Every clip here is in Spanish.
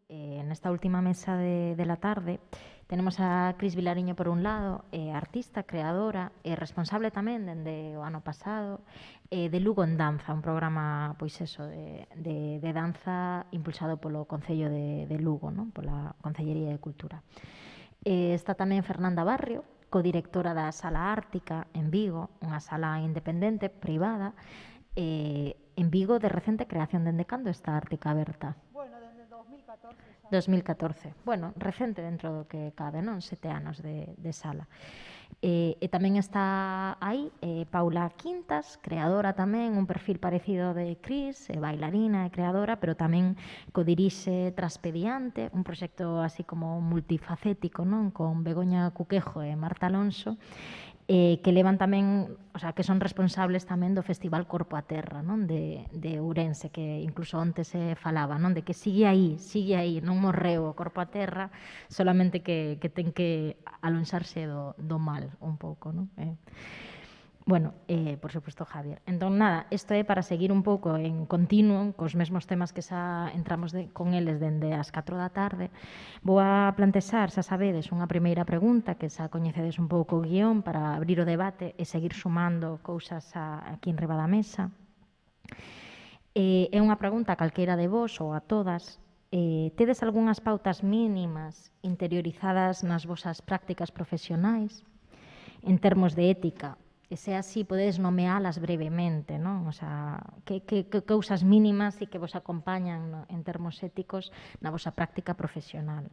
nesta última mesa de la tarde tenemos a Cris Vilariño por un lado, artista, creadora e responsable tamén dende o ano pasado de Lugo en Danza, un programa pois eso, de danza impulsado polo Concello de Lugo, non? Pola Concellería de Cultura. Está tamén Fernanda Barrio, codirectora da Sala Ártica en Vigo, unha sala independente, privada, en Vigo de recente creación. Dende cando está Ártica aberta? 2014. Bueno, recente dentro do que cabe, non? 7 anos de sala. E tamén está aí Paula Quintas, creadora tamén, un perfil parecido de Cris, bailarina e creadora, pero tamén codirixe Traspediante, un proxecto así como multifacético, non? Con Begoña Cuquejo e Marta Alonso, que levan tamén, o sea, que son responsables tamén do Festival Corpo a Terra, non? De Ourense, que incluso onte se falaba, non? De que sigue aí, non morreu o Corpo a Terra, solamente que ten que alonxarse do mal un pouco, non? Bueno, por suposto, Javier. Entón, nada, isto é para seguir un pouco en continuo cos mesmos temas que xa entramos con eles dende as 4 da tarde. Vou a plantexar, xa sabedes, unha primeira pregunta que xa coñecedes un pouco o guión para abrir o debate e seguir sumando cousas aquí en riba da mesa. É unha pregunta a calqueira de vos ou a todas. Tedes algunhas pautas mínimas interiorizadas nas vosas prácticas profesionais en termos de ética? E se así, podedes nomealas brevemente, non? O sea, que cousas mínimas e que vos acompañan en termos éticos na vosa práctica profesional.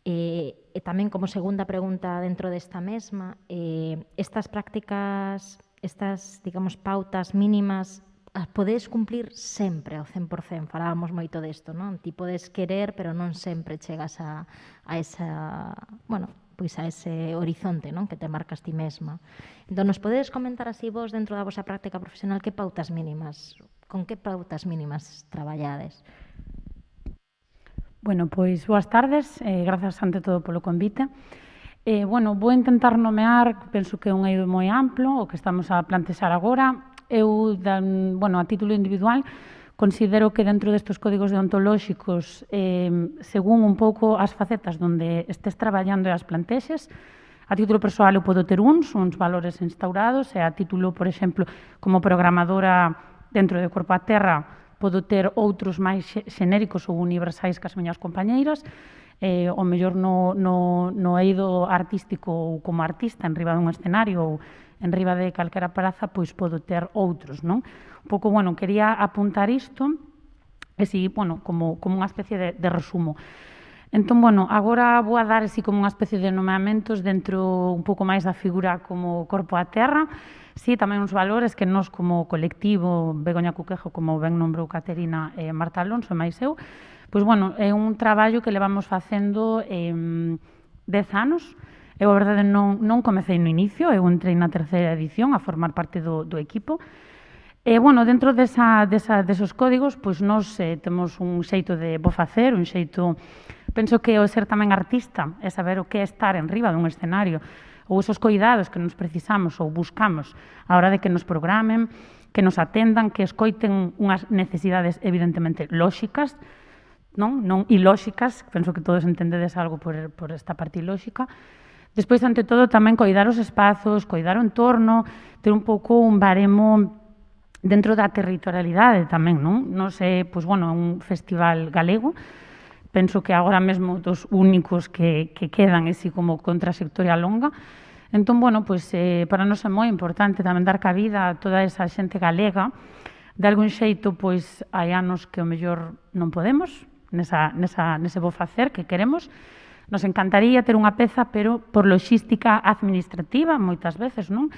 E tamén, como segunda pregunta dentro desta mesma, estas prácticas, estas, digamos, pautas mínimas, as podedes cumplir sempre ao 100%. Falábamos moito desto, non? Ti podes querer, pero non sempre chegas a esa, bueno, pois a ese horizonte, non? Que te marcas ti mesma. Entón, nos podedes comentar así vos dentro da vosa práctica profesional que pautas mínimas, con que pautas mínimas traballades? Bueno, pois boas tardes, grazas ante todo polo convite. Bueno, vou intentar nomear, penso que é un eido moi amplo, o que estamos a plantexar agora. Eu, bueno, a título individual, considero que dentro destes códigos deontolóxicos, según un pouco as facetas onde estés traballando e as plantexes, a título persoal eu podo ter uns valores instaurados, e a título, por exemplo, como programadora dentro de Corpo a Terra, podo ter outros máis xenéricos ou universais que as miñas compañeiras, o mellor no eido artístico ou como artista en riba dun escenario ou en riba de calquera praza, pois podo ter outros, non? Un pouco, bueno, quería apuntar isto, e si, bueno, como unha especie de resumo. Entón, bueno, agora vou a dar así como unha especie de nomeamentos dentro un pouco máis da figura como Corpo a Terra, si, tamén uns valores que nós como colectivo, Begoña Cuquejo, como ben nombrou Caterina e Marta Alonso, e máis eu, pois, bueno, é un traballo que levamos facendo 10 anos. Eu, a verdade, non comecei no inicio, eu entrei na terceira edición a formar parte do equipo. E, bueno, dentro desos códigos, pois, nós temos un xeito de bo facer, un xeito, penso que o ser tamén artista é saber o que é estar en riba dun escenario, ou esos cuidados que nos precisamos ou buscamos a hora de que nos programen, que nos atendan, que escoiten unhas necesidades evidentemente lóxicas, non ilóxicas, penso que todos entendedes algo por esta parte ilóxica. Despois, ante todo, tamén coidar os espazos, coidar o entorno, ter un pouco un baremo dentro da territorialidade tamén, non? Non sei, pois, bueno, un festival galego, penso que agora mesmo dos únicos que quedan así como con trayectoria longa. Entón, bueno, pois, para nós é moi importante tamén dar cabida a toda esa xente galega. De algún xeito, pois, hai anos que o mellor non podemos, nese bo facer que queremos. Nos encantaría ter unha peza, pero por logística administrativa, moitas veces, non?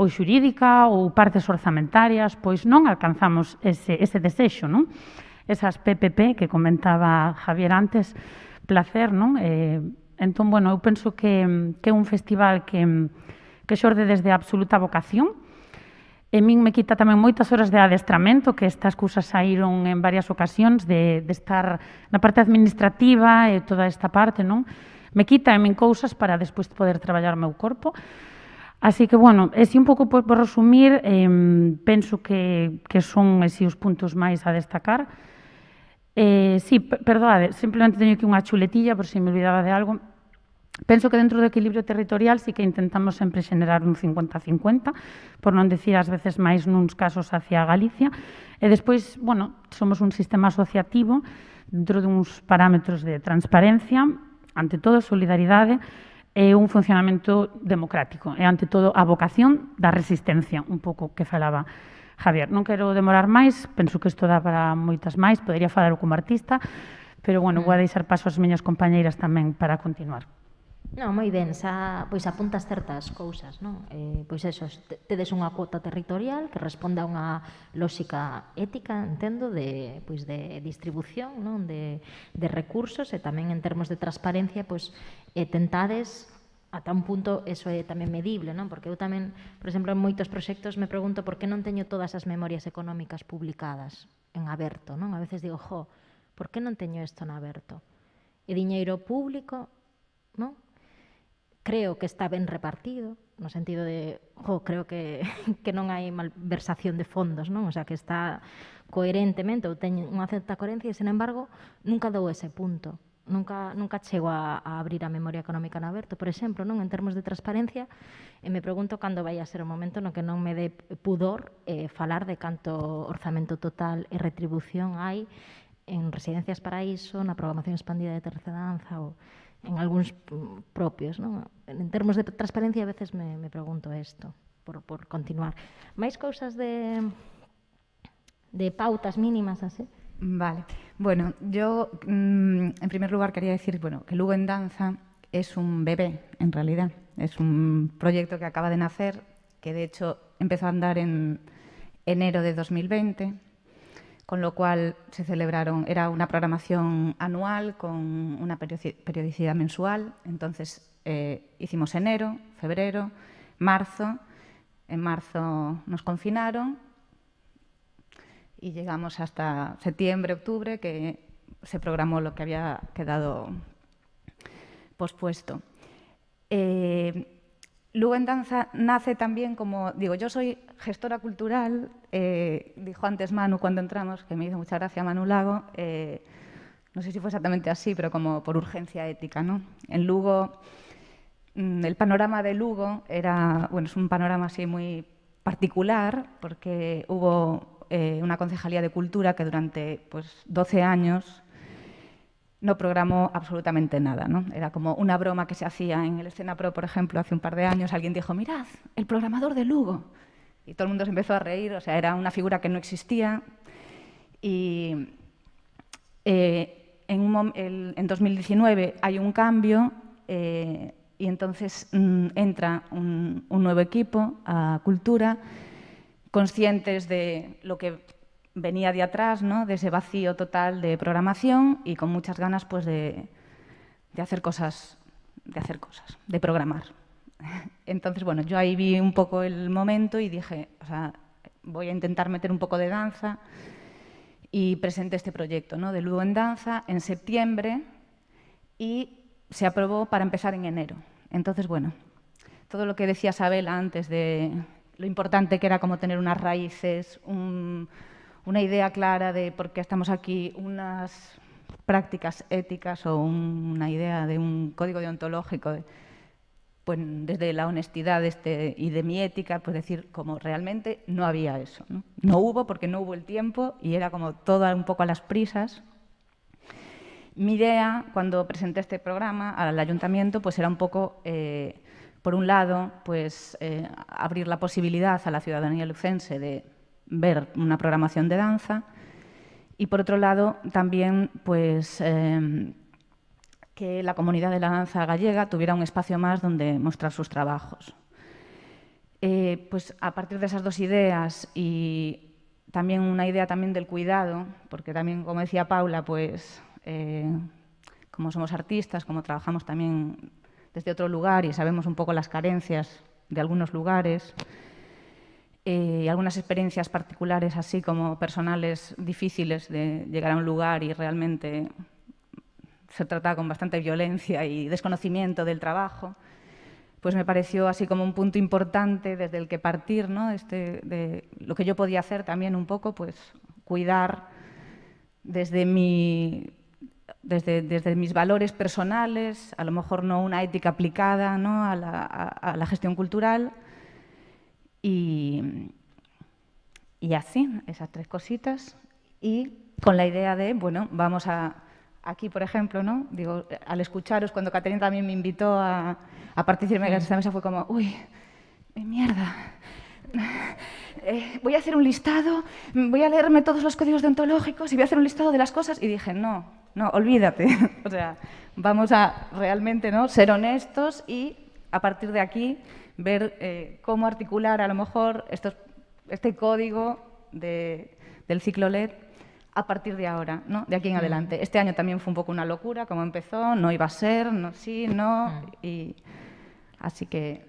Ou xurídica, ou partes orzamentarias, pois non alcanzamos ese desexo, non? Esas PPP que comentaba Javier antes, placer, non? Entón, bueno, eu penso que é un festival que xorde desde a absoluta vocación. E min me quita tamén moitas horas de adestramento, que estas cousas saíron en varias ocasións de estar na parte administrativa e toda esta parte, non? Me quita en min cousas para despois poder traballar o meu corpo. Así que, bueno, e si un pouco por resumir, penso que son así os puntos máis a destacar. Sí, perdoade, simplemente teño aquí unha chuletilla por se me olvidaba de algo. Penso que dentro do equilibrio territorial sí que intentamos sempre xenerar un 50-50, por non decir ás veces máis nuns casos hacia Galicia. E despois, bueno, somos un sistema asociativo dentro duns parámetros de transparencia, ante todo solidaridade e un funcionamento democrático. E ante todo a vocación da resistencia, un pouco que falaba Javier. Non quero demorar máis, penso que isto dá para moitas máis, podería falar como artista, pero, bueno, vou a deixar paso ás miñas compañeiras tamén para continuar. Non, moi ben, pois apuntas certas cousas, non? Pois eso, tedes unha cuota territorial que responde a unha lógica ética, entendo, pois de distribución, non? De recursos e tamén en termos de transparencia, pois tentades ata un punto eso é tamén medible, non? Porque eu tamén, por exemplo, en moitos proxectos me pregunto por que non teño todas as memorias económicas publicadas en aberto, non? A veces digo, por que non teño isto en aberto? E diñeiro público, non? Creo que está ben repartido, no sentido de, creo que non hai malversación de fondos, non? O sea, que está coherentemente ou teñen unha certa coherencia e, sen embargo, nunca dou ese punto. Nunca chego a abrir a memoria económica en aberto, por exemplo, non? En termos de transparencia, me pregunto cando vai a ser o momento no que non me dé pudor falar de canto orzamento total e retribución hai en residencias para iso, na programación expandida de terceira danza ou en algúns propios, non? En termos de transparencia, a veces me pregunto isto, por continuar. Máis cousas de pautas mínimas, así? Vale. Bueno, yo en primer lugar quería decir, bueno, que Lugo en Danza es un bebé, en realidad. Es un proyecto que acaba de nacer, que de hecho empezó a andar en enero de 2020, con lo cual se celebraron, era una programación anual con una periodicidad mensual. Entonces hicimos enero, febrero, marzo. En marzo nos confinaron y llegamos hasta septiembre, octubre, que se programó lo que había quedado pospuesto. Lugo en Danza nace también como, digo, yo soy gestora cultural, dijo antes Manu cuando entramos, que me hizo mucha gracia Manu Lago, no sé si fue exactamente así, pero como por urgencia ética, ¿no? En Lugo, el panorama de Lugo era, bueno, es un panorama así muy particular, porque hubo una concejalía de cultura que durante 12 años no programó absolutamente nada, ¿no? Era como una broma que se hacía en el Escena Pro, por ejemplo, hace un par de años. Alguien dijo, mirad, el programador de Lugo. Y todo el mundo se empezó a reír, o sea, era una figura que no existía. Y en 2019 hay un cambio y entonces entra un nuevo equipo a Cultura, conscientes de lo que venía de atrás, ¿no? De ese vacío total de programación y con muchas ganas pues, de hacer cosas, de programar. Entonces, bueno, yo ahí vi un poco el momento y dije, o sea, voy a intentar meter un poco de danza y presenté este proyecto, ¿no? De Lugo en Danza en septiembre y se aprobó para empezar en enero. Entonces, bueno, todo lo que decía Sabela antes de lo importante que era como tener unas raíces, una idea clara de por qué estamos aquí, unas prácticas éticas o una idea de un código deontológico, pues desde la honestidad y de mi ética, pues decir, como realmente no había eso, ¿no? No hubo porque no hubo el tiempo y era como todo un poco a las prisas. Mi idea, cuando presenté este programa al ayuntamiento, pues era un poco, por un lado, pues abrir la posibilidad a la ciudadanía lucense de ver una programación de danza y, por otro lado, también pues, que la comunidad de la danza gallega tuviera un espacio más donde mostrar sus trabajos. Pues a partir de esas dos ideas y también una idea también del cuidado, porque también, como decía Paula, pues como somos artistas, como trabajamos también desde otro lugar y sabemos un poco las carencias de algunos lugares, y algunas experiencias particulares, así como personales, difíciles de llegar a un lugar y realmente ser tratada con bastante violencia y desconocimiento del trabajo, pues me pareció así como un punto importante desde el que partir, ¿no? De lo que yo podía hacer también un poco, pues cuidar desde mis valores personales, a lo mejor no una ética aplicada, ¿no?, a la gestión cultural. Y así, esas 3 cositas. Y con la idea de, bueno, vamos aquí, por ejemplo, ¿no?, digo, al escucharos, cuando Caterina también me invitó a participar en esta mesa, fue como, uy, mierda. Voy a hacer un listado, voy a leerme todos los códigos deontológicos y voy a hacer un listado de las cosas. Y dije, no, olvídate. O sea, vamos a realmente, ¿no?, ser honestos y a partir de aquí ver cómo articular a lo mejor este código del ciclo LED a partir de ahora, ¿no?, de aquí en adelante. Este año también fue un poco una locura, como empezó, no iba a ser, no, sí, no, y así que...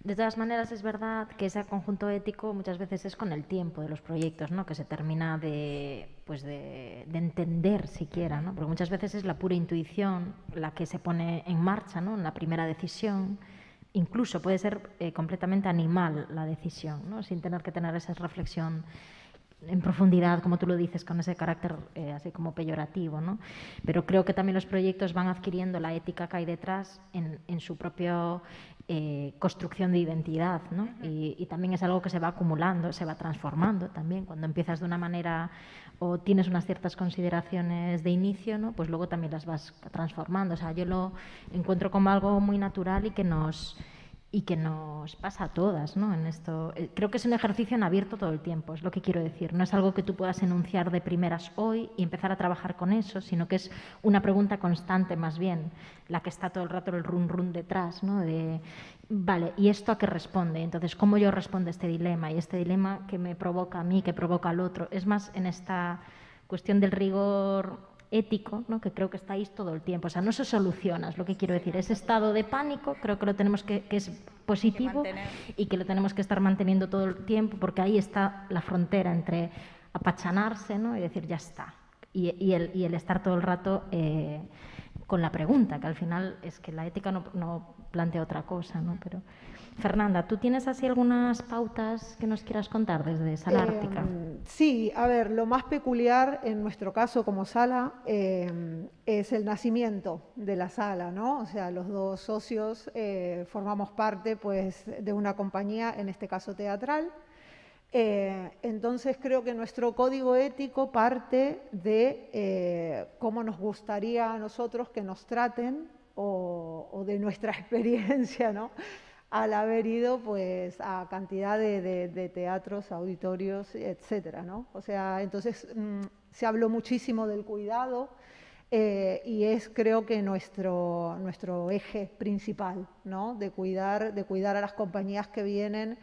De todas maneras, es verdad que ese conjunto ético muchas veces es con el tiempo de los proyectos, ¿no?, que se termina de entender siquiera, ¿no?, porque muchas veces es la pura intuición la que se pone en marcha, ¿no?, en la primera decisión. Incluso puede ser completamente animal la decisión, ¿no?, sin tener que tener esa reflexión en profundidad, como tú lo dices, con ese carácter así como peyorativo, ¿no? Pero creo que también los proyectos van adquiriendo la ética que hay detrás en su propia construcción de identidad, ¿no? Y también es algo que se va acumulando, se va transformando también. Cuando empiezas de una manera o tienes unas ciertas consideraciones de inicio, ¿no?, pues luego también las vas transformando. O sea, yo lo encuentro como algo muy natural y que nos pasa a todas, ¿no? En esto, creo que es un ejercicio en abierto todo el tiempo, es lo que quiero decir. No es algo que tú puedas enunciar de primeras hoy y empezar a trabajar con eso, sino que es una pregunta constante más bien, la que está todo el rato el run detrás, ¿no? De, vale, ¿y esto a qué responde? Entonces, ¿cómo yo respondo a este dilema? Y este dilema que me provoca a mí, que provoca al otro. Es más en esta cuestión del rigor ético, ¿no?, que creo que estáis todo el tiempo. O sea, no se soluciona, es lo que quiero decir. Ese estado de pánico creo que lo tenemos que es positivo y que lo tenemos que estar manteniendo todo el tiempo, porque ahí está la frontera entre apachanarse, ¿no?, y decir ya está. Y el estar todo el rato con la pregunta, que al final es que la ética no plantea otra cosa, ¿no? Pero Fernanda, ¿tú tienes así algunas pautas que nos quieras contar desde Sala Ártica? Sí, a ver, lo más peculiar en nuestro caso como sala es el nacimiento de la sala, ¿no? O sea, los 2 socios formamos parte, pues, de una compañía, en este caso teatral. Entonces creo que nuestro código ético parte de cómo nos gustaría a nosotros que nos traten o de nuestra experiencia, ¿no?, al haber ido, pues, a cantidad de teatros, auditorios, etcétera, ¿no? O sea, entonces se habló muchísimo del cuidado y es, creo que, nuestro eje principal, ¿no?, de cuidar a las compañías que vienen.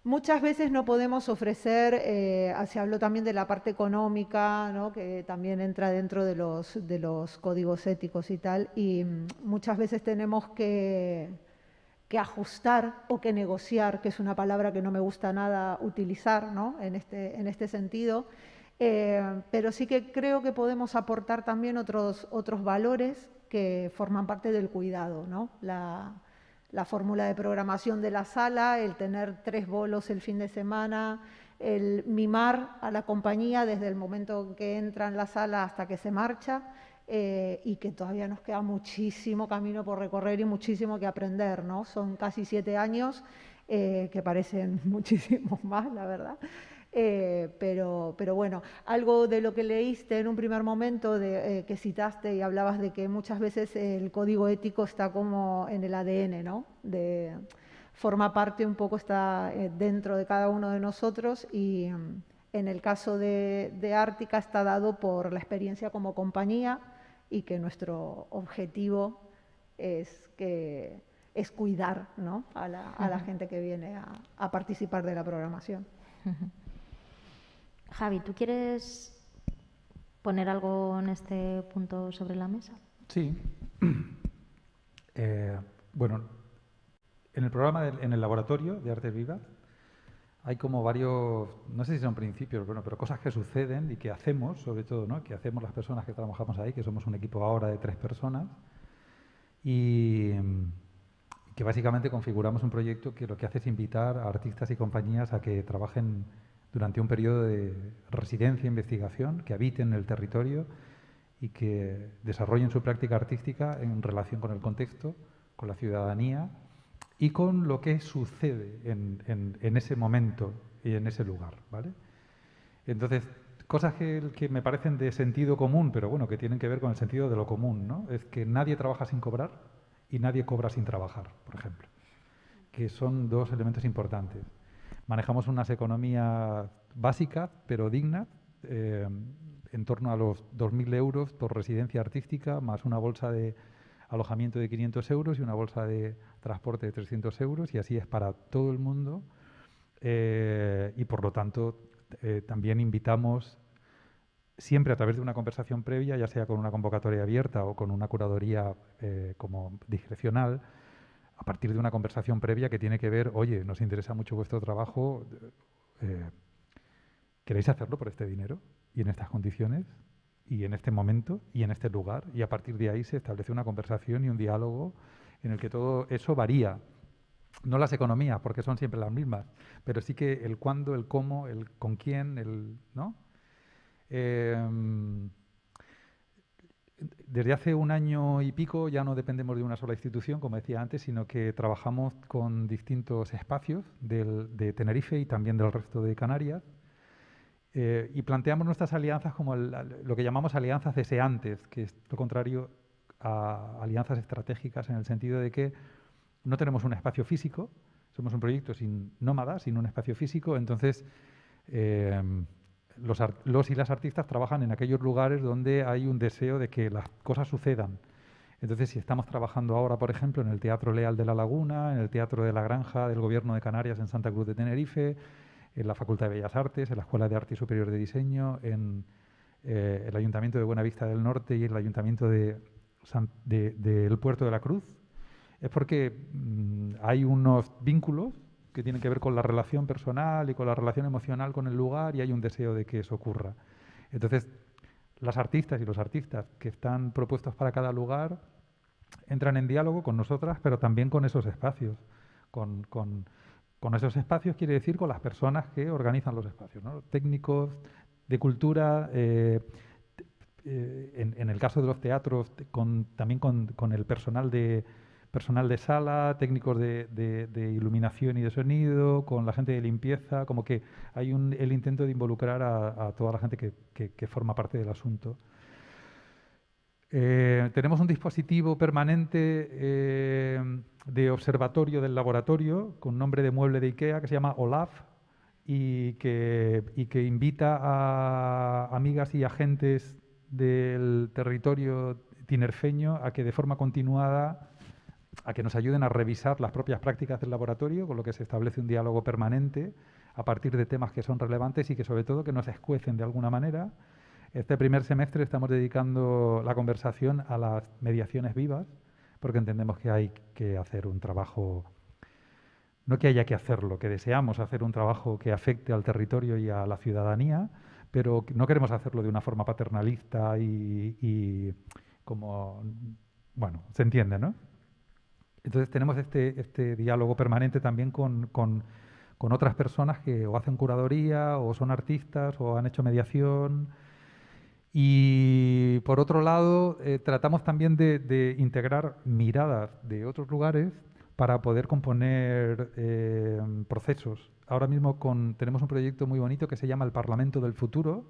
Muchas veces no podemos ofrecer, se habló también de la parte económica, ¿no?, que también entra dentro de los códigos éticos y tal, y muchas veces tenemos que ajustar o que negociar, que es una palabra que no me gusta nada utilizar, ¿no?, en este sentido, pero sí que creo que podemos aportar también otros valores que forman parte del cuidado, ¿no? La fórmula de programación de la sala, el tener 3 bolos el fin de semana, el mimar a la compañía desde el momento en que entra en la sala hasta que se marcha, y que todavía nos queda muchísimo camino por recorrer y muchísimo que aprender, ¿no? Son casi 7 años, que parecen muchísimos más, la verdad. Pero bueno, algo de lo que leíste en un primer momento, que citaste y hablabas de que muchas veces el código ético está como en el ADN, ¿no? Forma parte un poco, está dentro de cada uno de nosotros y en el caso de Ártica está dado por la experiencia como compañía y que nuestro objetivo es cuidar, ¿no?, a la gente que viene a participar de la programación. Javi, ¿tú quieres poner algo en este punto sobre la mesa? Sí. Bueno, en el programa, en el laboratorio de Artes Vivas, hay como varios, no sé si son principios, bueno, pero cosas que suceden y que hacemos, sobre todo, ¿no?, que hacemos las personas que trabajamos ahí, que somos un equipo ahora de 3 personas, y que básicamente configuramos un proyecto que lo que hace es invitar a artistas y compañías a que trabajen durante un periodo de residencia e investigación, que habiten en el territorio y que desarrollen su práctica artística en relación con el contexto, con la ciudadanía y con lo que sucede en ese momento y en ese lugar, ¿vale? Entonces, cosas que me parecen de sentido común, pero bueno, que tienen que ver con el sentido de lo común, ¿no? Es que nadie trabaja sin cobrar y nadie cobra sin trabajar, por ejemplo, que son dos elementos importantes. Manejamos unas economías básicas, pero dignas, en torno a los 2.000 euros por residencia artística, más una bolsa de alojamiento de 500 euros y una bolsa de transporte de 300 euros, y así es para todo el mundo. Y por lo tanto, también invitamos siempre a través de una conversación previa, ya sea con una convocatoria abierta o con una curaduría como discrecional, a partir de una conversación previa que tiene que ver, oye, nos interesa mucho vuestro trabajo, ¿queréis hacerlo por este dinero y en estas condiciones y en este momento y en este lugar? Y a partir de ahí se establece una conversación y un diálogo en el que todo eso varía. No las economías, porque son siempre las mismas, pero sí que el cuándo, el cómo, el con quién, ¿no? Desde hace un año y pico ya no dependemos de una sola institución, como decía antes, sino que trabajamos con distintos espacios de Tenerife y también del resto de Canarias, y planteamos nuestras alianzas como lo que llamamos alianzas deseantes, que es lo contrario a alianzas estratégicas, en el sentido de que no tenemos un espacio físico, somos un proyecto nómada, sin un espacio físico, entonces los y las artistas trabajan en aquellos lugares donde hay un deseo de que las cosas sucedan. Entonces, si estamos trabajando ahora, por ejemplo, en el Teatro Leal de La Laguna, en el Teatro de la Granja del Gobierno de Canarias en Santa Cruz de Tenerife, en la Facultad de Bellas Artes, en la Escuela de Arte y Superior de Diseño, en el Ayuntamiento de Buenavista del Norte y el Ayuntamiento del Puerto de la Cruz, es porque hay unos vínculos que tienen que ver con la relación personal y con la relación emocional con el lugar, y hay un deseo de que eso ocurra. Entonces, las artistas y los artistas que están propuestos para cada lugar entran en diálogo con nosotras, pero también con esos espacios. Con esos espacios quiere decir con las personas que organizan los espacios, ¿no? Técnicos de cultura, en el caso de los teatros, también con el personal de sala, técnicos de iluminación y de sonido, con la gente de limpieza, como que hay el intento de involucrar a toda la gente que forma parte del asunto. Tenemos un dispositivo permanente de observatorio del laboratorio con nombre de mueble de IKEA que se llama OLAF y que invita a amigas y agentes del territorio tinerfeño a que de forma continuada a que nos ayuden a revisar las propias prácticas del laboratorio, con lo que se establece un diálogo permanente a partir de temas que son relevantes y que sobre todo que nos escuecen de alguna manera. Este primer semestre estamos dedicando la conversación a las mediaciones vivas, porque entendemos que hay que hacer un trabajo, no que haya que hacerlo, que deseamos hacer un trabajo que afecte al territorio y a la ciudadanía, pero no queremos hacerlo de una forma paternalista y como, bueno, se entiende, ¿no? Entonces tenemos este diálogo permanente también con otras personas que o hacen curaduría o son artistas o han hecho mediación. Y por otro lado, tratamos también de integrar miradas de otros lugares para poder componer procesos. Ahora mismo tenemos un proyecto muy bonito que se llama el Parlamento del Futuro,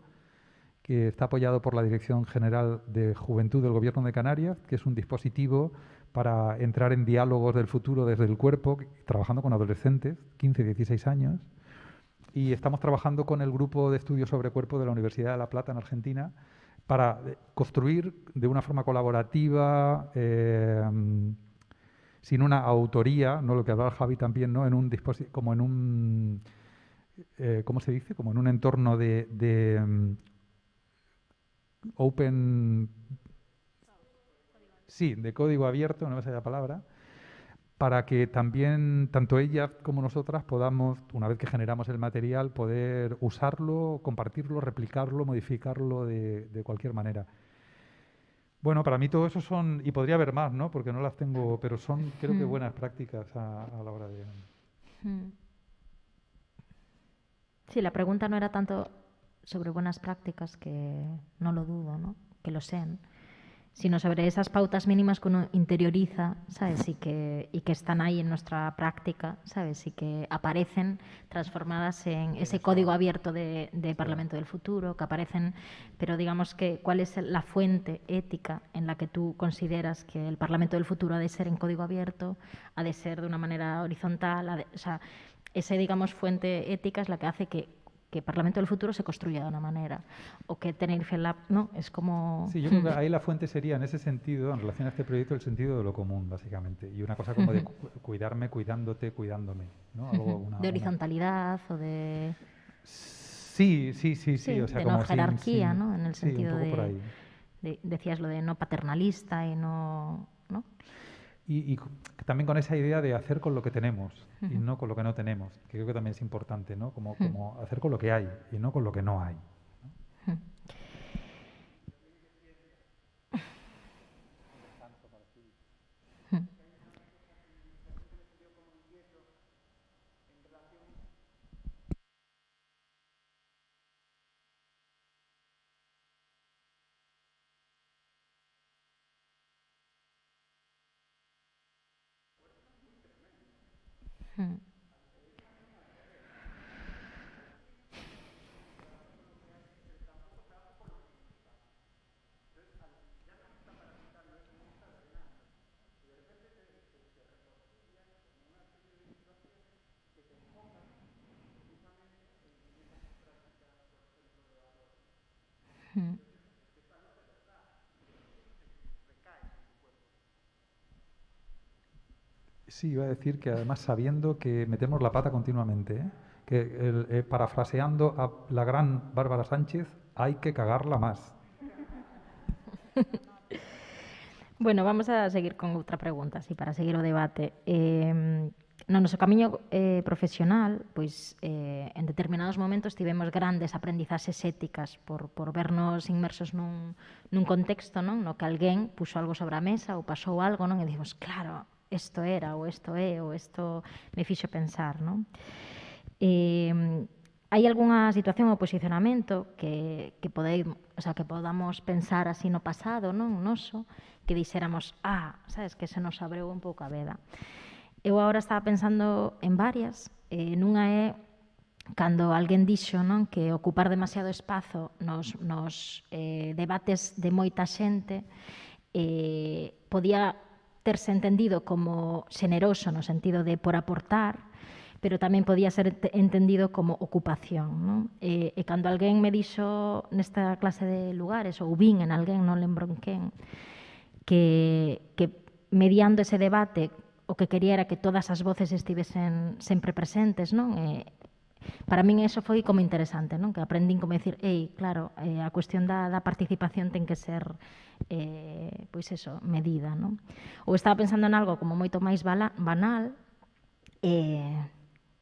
que está apoyado por la Dirección General de Juventud del Gobierno de Canarias, que es un dispositivo para entrar en diálogos del futuro desde el cuerpo, trabajando con adolescentes, 15, 16 años. Y estamos trabajando con el grupo de estudios sobre cuerpo de la Universidad de La Plata en Argentina para construir de una forma colaborativa, sin una autoría, no lo que hablaba Javi también, ¿no? Como en un ¿cómo se dice? Como en un entorno de open, sí, de código abierto, no me sale la palabra, para que también, tanto ellas como nosotras, podamos, una vez que generamos el material, poder usarlo, compartirlo, replicarlo, modificarlo de cualquier manera. Bueno, para mí todo eso son, y podría haber más, ¿no? Porque no las tengo, pero son, creo que buenas prácticas a la hora de... Sí, la pregunta no era tanto sobre buenas prácticas, que no lo dudo, ¿no? Que lo sean, sino sobre esas pautas mínimas que uno interioriza, ¿sabes? Y que están ahí en nuestra práctica, ¿sabes? Y que aparecen transformadas en ese código abierto de Parlamento del Futuro, que aparecen, pero digamos que cuál es la fuente ética en la que tú consideras que el Parlamento del Futuro ha de ser en código abierto, ha de ser de una manera horizontal, o sea, esa, digamos, fuente ética es la que hace que el Parlamento del Futuro se construya de una manera, o que Tenerife Lab, ¿no? Es como... Sí, yo creo que ahí la fuente sería, en ese sentido, en relación a este proyecto, el sentido de lo común, básicamente. Y una cosa como de cuidarme, cuidándote, cuidándome, ¿no? Algo, de horizontalidad o de... Sí, o sea, de como no jerarquía, sin- ¿no? En el sí, un sentido poco por ahí. decías lo de no paternalista y no... ¿no? Y también con esa idea de hacer con lo que tenemos y no con lo que no tenemos, que creo que también es importante, ¿no? Como hacer con lo que hay y no con lo que no hay. Sí, iba a decir que además sabiendo que metemos la pata continuamente, ¿eh? Que parafraseando a la gran Bárbara Sánchez, hay que cagarla más. Bueno, vamos a seguir con outra pregunta, así, para seguir o debate. No noso camiño profesional, pois en determinados momentos tivemos grandes aprendizaxes éticas por vernos inmersos nun contexto, non? No que alguén puxo algo sobre a mesa ou pasou algo, non? E dicimos, claro, isto era, ou isto é, ou isto me fixo pensar, non? Hai algunha situación ou posicionamento que podamos pensar así no pasado, non? Noso, que dixéramos, sabes, que se nos abreu un pouco a veda. Eu agora estaba pensando en varias, nunha é cando alguén dixo, non, que ocupar demasiado espazo nos debates de moita xente podía terse entendido como xeneroso no sentido de por aportar, pero tamén podía ser entendido como ocupación, non? E cando alguén me dixo nesta clase de lugares, ou vin en alguén, non lembro en quen, que mediando ese debate o que quería era que todas as voces estivesen sempre presentes, non? Para min eso foi como interesante, non? Que aprendín como decir, claro, a cuestión da participación ten que ser pois eso, medida, non? Ou estaba pensando en algo como moito máis banal,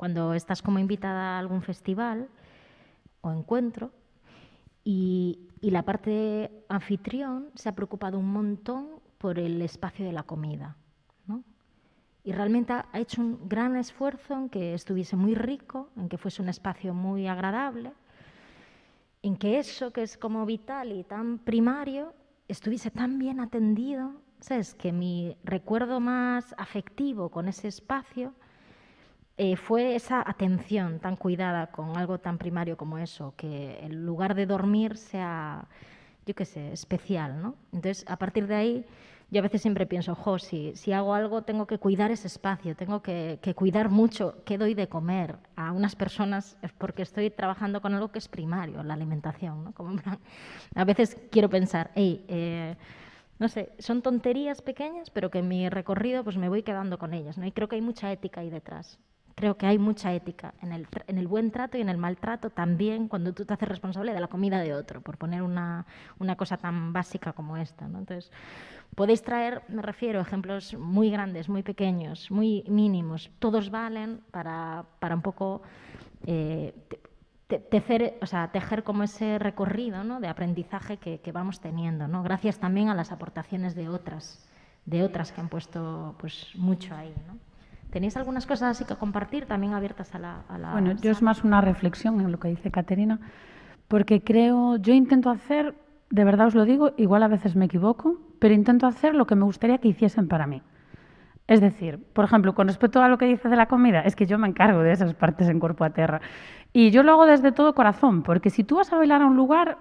cando estás como invitada a algún festival o encuentro y la parte anfitrión se ha preocupado un montón por el espacio de la comida, ¿no? Y realmente ha hecho un gran esfuerzo en que estuviese muy rico, en que fuese un espacio muy agradable, en que eso que es como vital y tan primario estuviese tan bien atendido, ¿sabes? Que mi recuerdo más afectivo con ese espacio fue esa atención tan cuidada con algo tan primario como eso, que el lugar de dormir sea, yo qué sé, especial, ¿no? Entonces, a partir de ahí, yo a veces siempre pienso, si hago algo tengo que cuidar ese espacio, tengo que cuidar mucho qué doy de comer a unas personas porque estoy trabajando con algo que es primario, la alimentación, ¿no? Como, a veces quiero pensar, no sé, son tonterías pequeñas, pero que en mi recorrido pues me voy quedando con ellas, ¿no? Y creo que hay mucha ética ahí detrás. Creo que hay mucha ética en el buen trato y en el maltrato también cuando tú te haces responsable de la comida de otro, por poner una cosa tan básica como esta, ¿no? Entonces, podéis traer, me refiero, ejemplos muy grandes, muy pequeños, muy mínimos. Todos valen para un poco tejer como ese recorrido, ¿no? De aprendizaje que vamos teniendo, ¿no? Gracias también a las aportaciones de otras que han puesto pues mucho ahí, ¿no? ¿Tenéis algunas cosas así que compartir, también abiertas a la Bueno, yo es sala? más una reflexión en lo que dice Caterina, porque yo intento hacer, de verdad os lo digo, igual a veces me equivoco, pero intento hacer lo que me gustaría que hiciesen para mí. Es decir, por ejemplo, con respecto a lo que dice de la comida, es que yo me encargo de esas partes en Cuerpo a Terra. Y yo lo hago desde todo corazón, porque si tú vas a bailar a un lugar,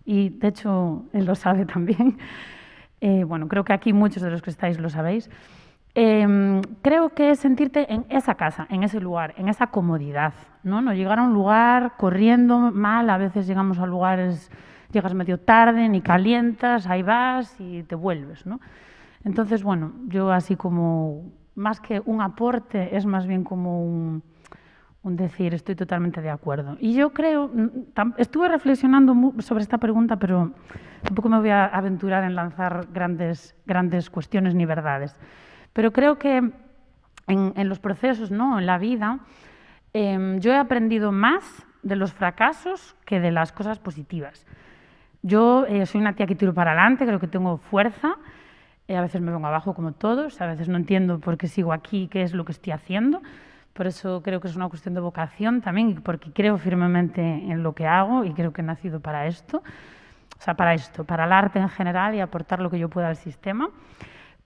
y de hecho él lo sabe también, bueno, creo que aquí muchos de los que estáis lo sabéis, creo que es sentirte en esa casa, en ese lugar, en esa comodidad, ¿no? No llegar a un lugar corriendo mal, a veces llegamos a lugares, llegas medio tarde, ni calientas, ahí vas y te vuelves, ¿no? Entonces, bueno, yo así como, más que un aporte, es más bien como un decir, estoy totalmente de acuerdo. Y yo creo, estuve reflexionando sobre esta pregunta, pero tampoco me voy a aventurar en lanzar grandes cuestiones ni verdades. Pero creo que en los procesos, ¿no?, en la vida, yo he aprendido más de los fracasos que de las cosas positivas. Yo soy una tía que tiro para adelante, creo que tengo fuerza, a veces me vengo abajo como todos, a veces no entiendo por qué sigo aquí, qué es lo que estoy haciendo. Por eso creo que es una cuestión de vocación también, porque creo firmemente en lo que hago y creo que he nacido para esto, o sea, para esto, para el arte en general y aportar lo que yo pueda al sistema.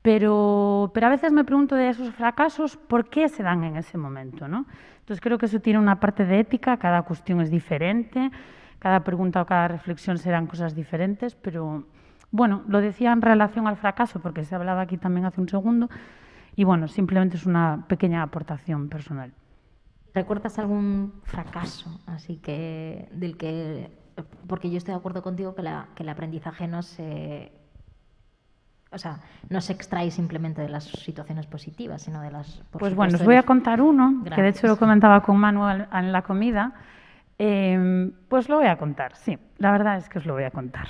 Pero a veces me pregunto de esos fracasos, ¿por qué se dan en ese momento, ¿no? Entonces creo que eso tiene una parte de ética, cada cuestión es diferente, cada pregunta o cada reflexión serán cosas diferentes, pero bueno, lo decía en relación al fracaso, porque se hablaba aquí también hace un segundo, y bueno, simplemente es una pequeña aportación personal. ¿Recuerdas algún fracaso así que del que, porque yo estoy de acuerdo contigo que el aprendizaje no se extrae simplemente de las situaciones positivas, sino de las... Pues bueno, os voy a contar uno, Gracias. que de hecho lo comentaba con Manuel en la comida. Pues lo voy a contar, sí, la verdad es que os lo voy a contar.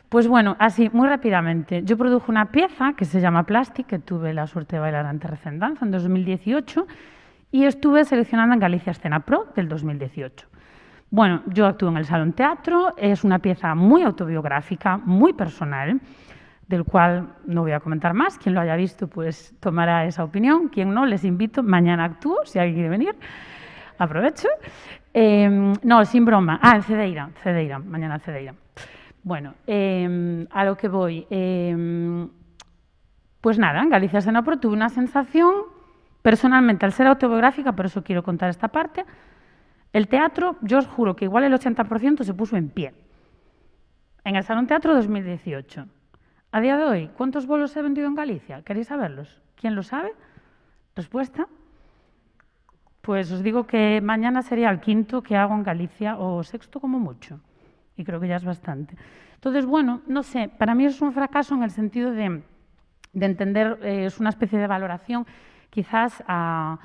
Pues bueno, así, muy rápidamente. Yo produje una pieza que se llama Plastic, que tuve la suerte de bailar ante Recendanza en 2018, y estuve seleccionada en Galicia Escena Pro del 2018. Bueno, yo actúo en el Salón Teatro, es una pieza muy autobiográfica, muy personal, del cual no voy a comentar más. Quien lo haya visto, pues tomará esa opinión. Quien no, les invito, mañana actúo, si alguien quiere venir, aprovecho. No, sin broma. En Cedeira, mañana Cedeira. Bueno, a lo que voy. Pues nada, en Galicia Escena Pro tuve una sensación, personalmente, al ser autobiográfica, por eso quiero contar esta parte, el teatro, yo os juro que igual el 80% se puso en pie. En el Salón Teatro 2018. A día de hoy, ¿cuántos bolos he vendido en Galicia? ¿Queréis saberlos? ¿Quién lo sabe? ¿Respuesta? Pues os digo que mañana sería el 5º que hago en Galicia, o 6º como mucho. Y creo que ya es bastante. Entonces, bueno, no sé, para mí es un fracaso en el sentido de entender, es una especie de valoración quizás a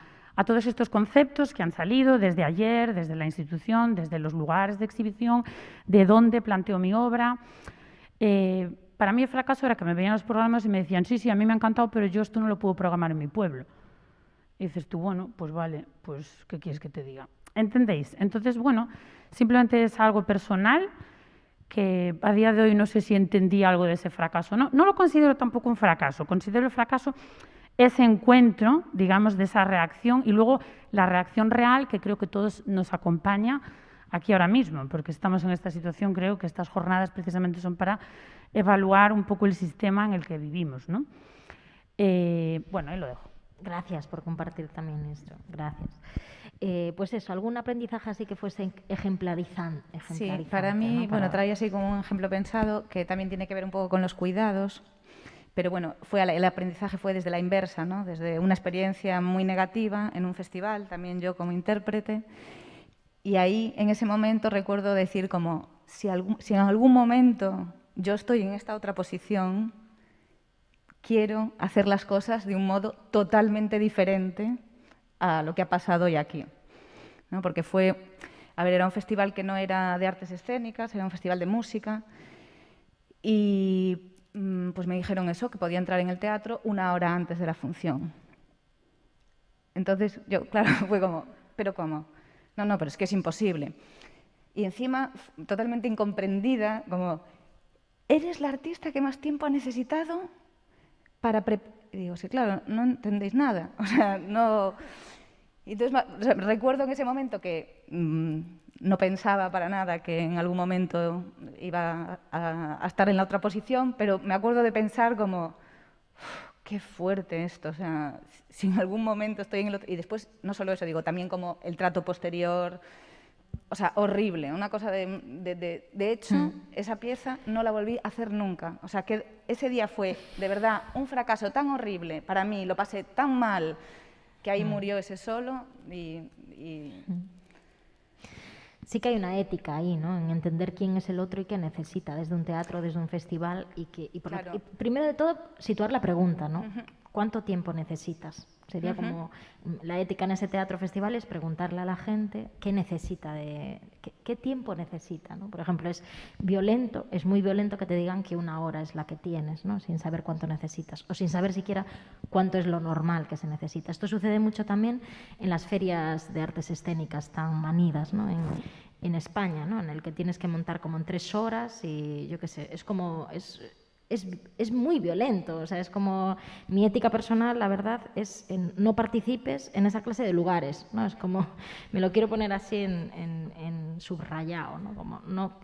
todos estos conceptos que han salido desde ayer, desde la institución, desde los lugares de exhibición, de dónde planteo mi obra. Para mí el fracaso era que me veían los programas y me decían, sí, a mí me ha encantado, pero yo esto no lo puedo programar en mi pueblo. Y dices tú, bueno, pues vale, pues ¿qué quieres que te diga? ¿Entendéis? Entonces, bueno, simplemente es algo personal que a día de hoy no sé si entendí algo de ese fracaso. No lo considero tampoco un fracaso, considero el fracaso ese encuentro, digamos, de esa reacción y luego la reacción real que creo que todos nos acompaña aquí ahora mismo, porque estamos en esta situación, creo que estas jornadas precisamente son para evaluar un poco el sistema en el que vivimos, ¿no? Bueno, ahí lo dejo. Gracias por compartir también esto. Gracias. Pues eso, ¿algún aprendizaje así que fuese ejemplarizante? Sí, para mí, ¿no? bueno, traía así como un ejemplo pensado que también tiene que ver un poco con los cuidados, pero bueno, el aprendizaje fue desde la inversa, ¿no? Desde una experiencia muy negativa en un festival, también yo como intérprete, y ahí en ese momento recuerdo decir como, si en algún momento yo estoy en esta otra posición, quiero hacer las cosas de un modo totalmente diferente a lo que ha pasado hoy aquí, ¿no? Porque era un festival que no era de artes escénicas, era un festival de música y pues me dijeron eso, que podía entrar en el teatro 1 hora antes de la función. Entonces yo, claro, fue como, ¿pero cómo? No, pero es que es imposible. Y encima, totalmente incomprendida, como, ¿eres la artista que más tiempo ha necesitado para Y digo, sí, claro, no entendéis nada. O sea, no... Y entonces, o sea, recuerdo en ese momento que no pensaba para nada que en algún momento iba a estar en la otra posición, pero me acuerdo de pensar como, qué fuerte esto, o sea, si en algún momento estoy en el otro... Y después, no solo eso, digo, también como el trato posterior, o sea, horrible, una cosa de hecho, esa pieza no la volví a hacer nunca. O sea, que ese día fue, de verdad, un fracaso tan horrible para mí, lo pasé tan mal, que ahí murió ese solo y... Sí que hay una ética ahí, ¿no? En entender quién es el otro y qué necesita desde un teatro, desde un festival y primero de todo situar la pregunta, ¿no? ¿Cuánto tiempo necesitas? Sería como la ética en ese teatro festival es preguntarle a la gente qué necesita, qué tiempo necesita, ¿no? Por ejemplo, es muy violento que te digan que 1 hora es la que tienes, ¿no? Sin saber cuánto necesitas o sin saber siquiera cuánto es lo normal que se necesita. Esto sucede mucho también en las ferias de artes escénicas tan manidas, ¿no? En España, ¿no? En el que tienes que montar como en 3 horas y yo qué sé, es como... Es muy violento, o sea, es como mi ética personal, la verdad, es no participes en esa clase de lugares, ¿no? Es como, me lo quiero poner así en subrayado, ¿no? Como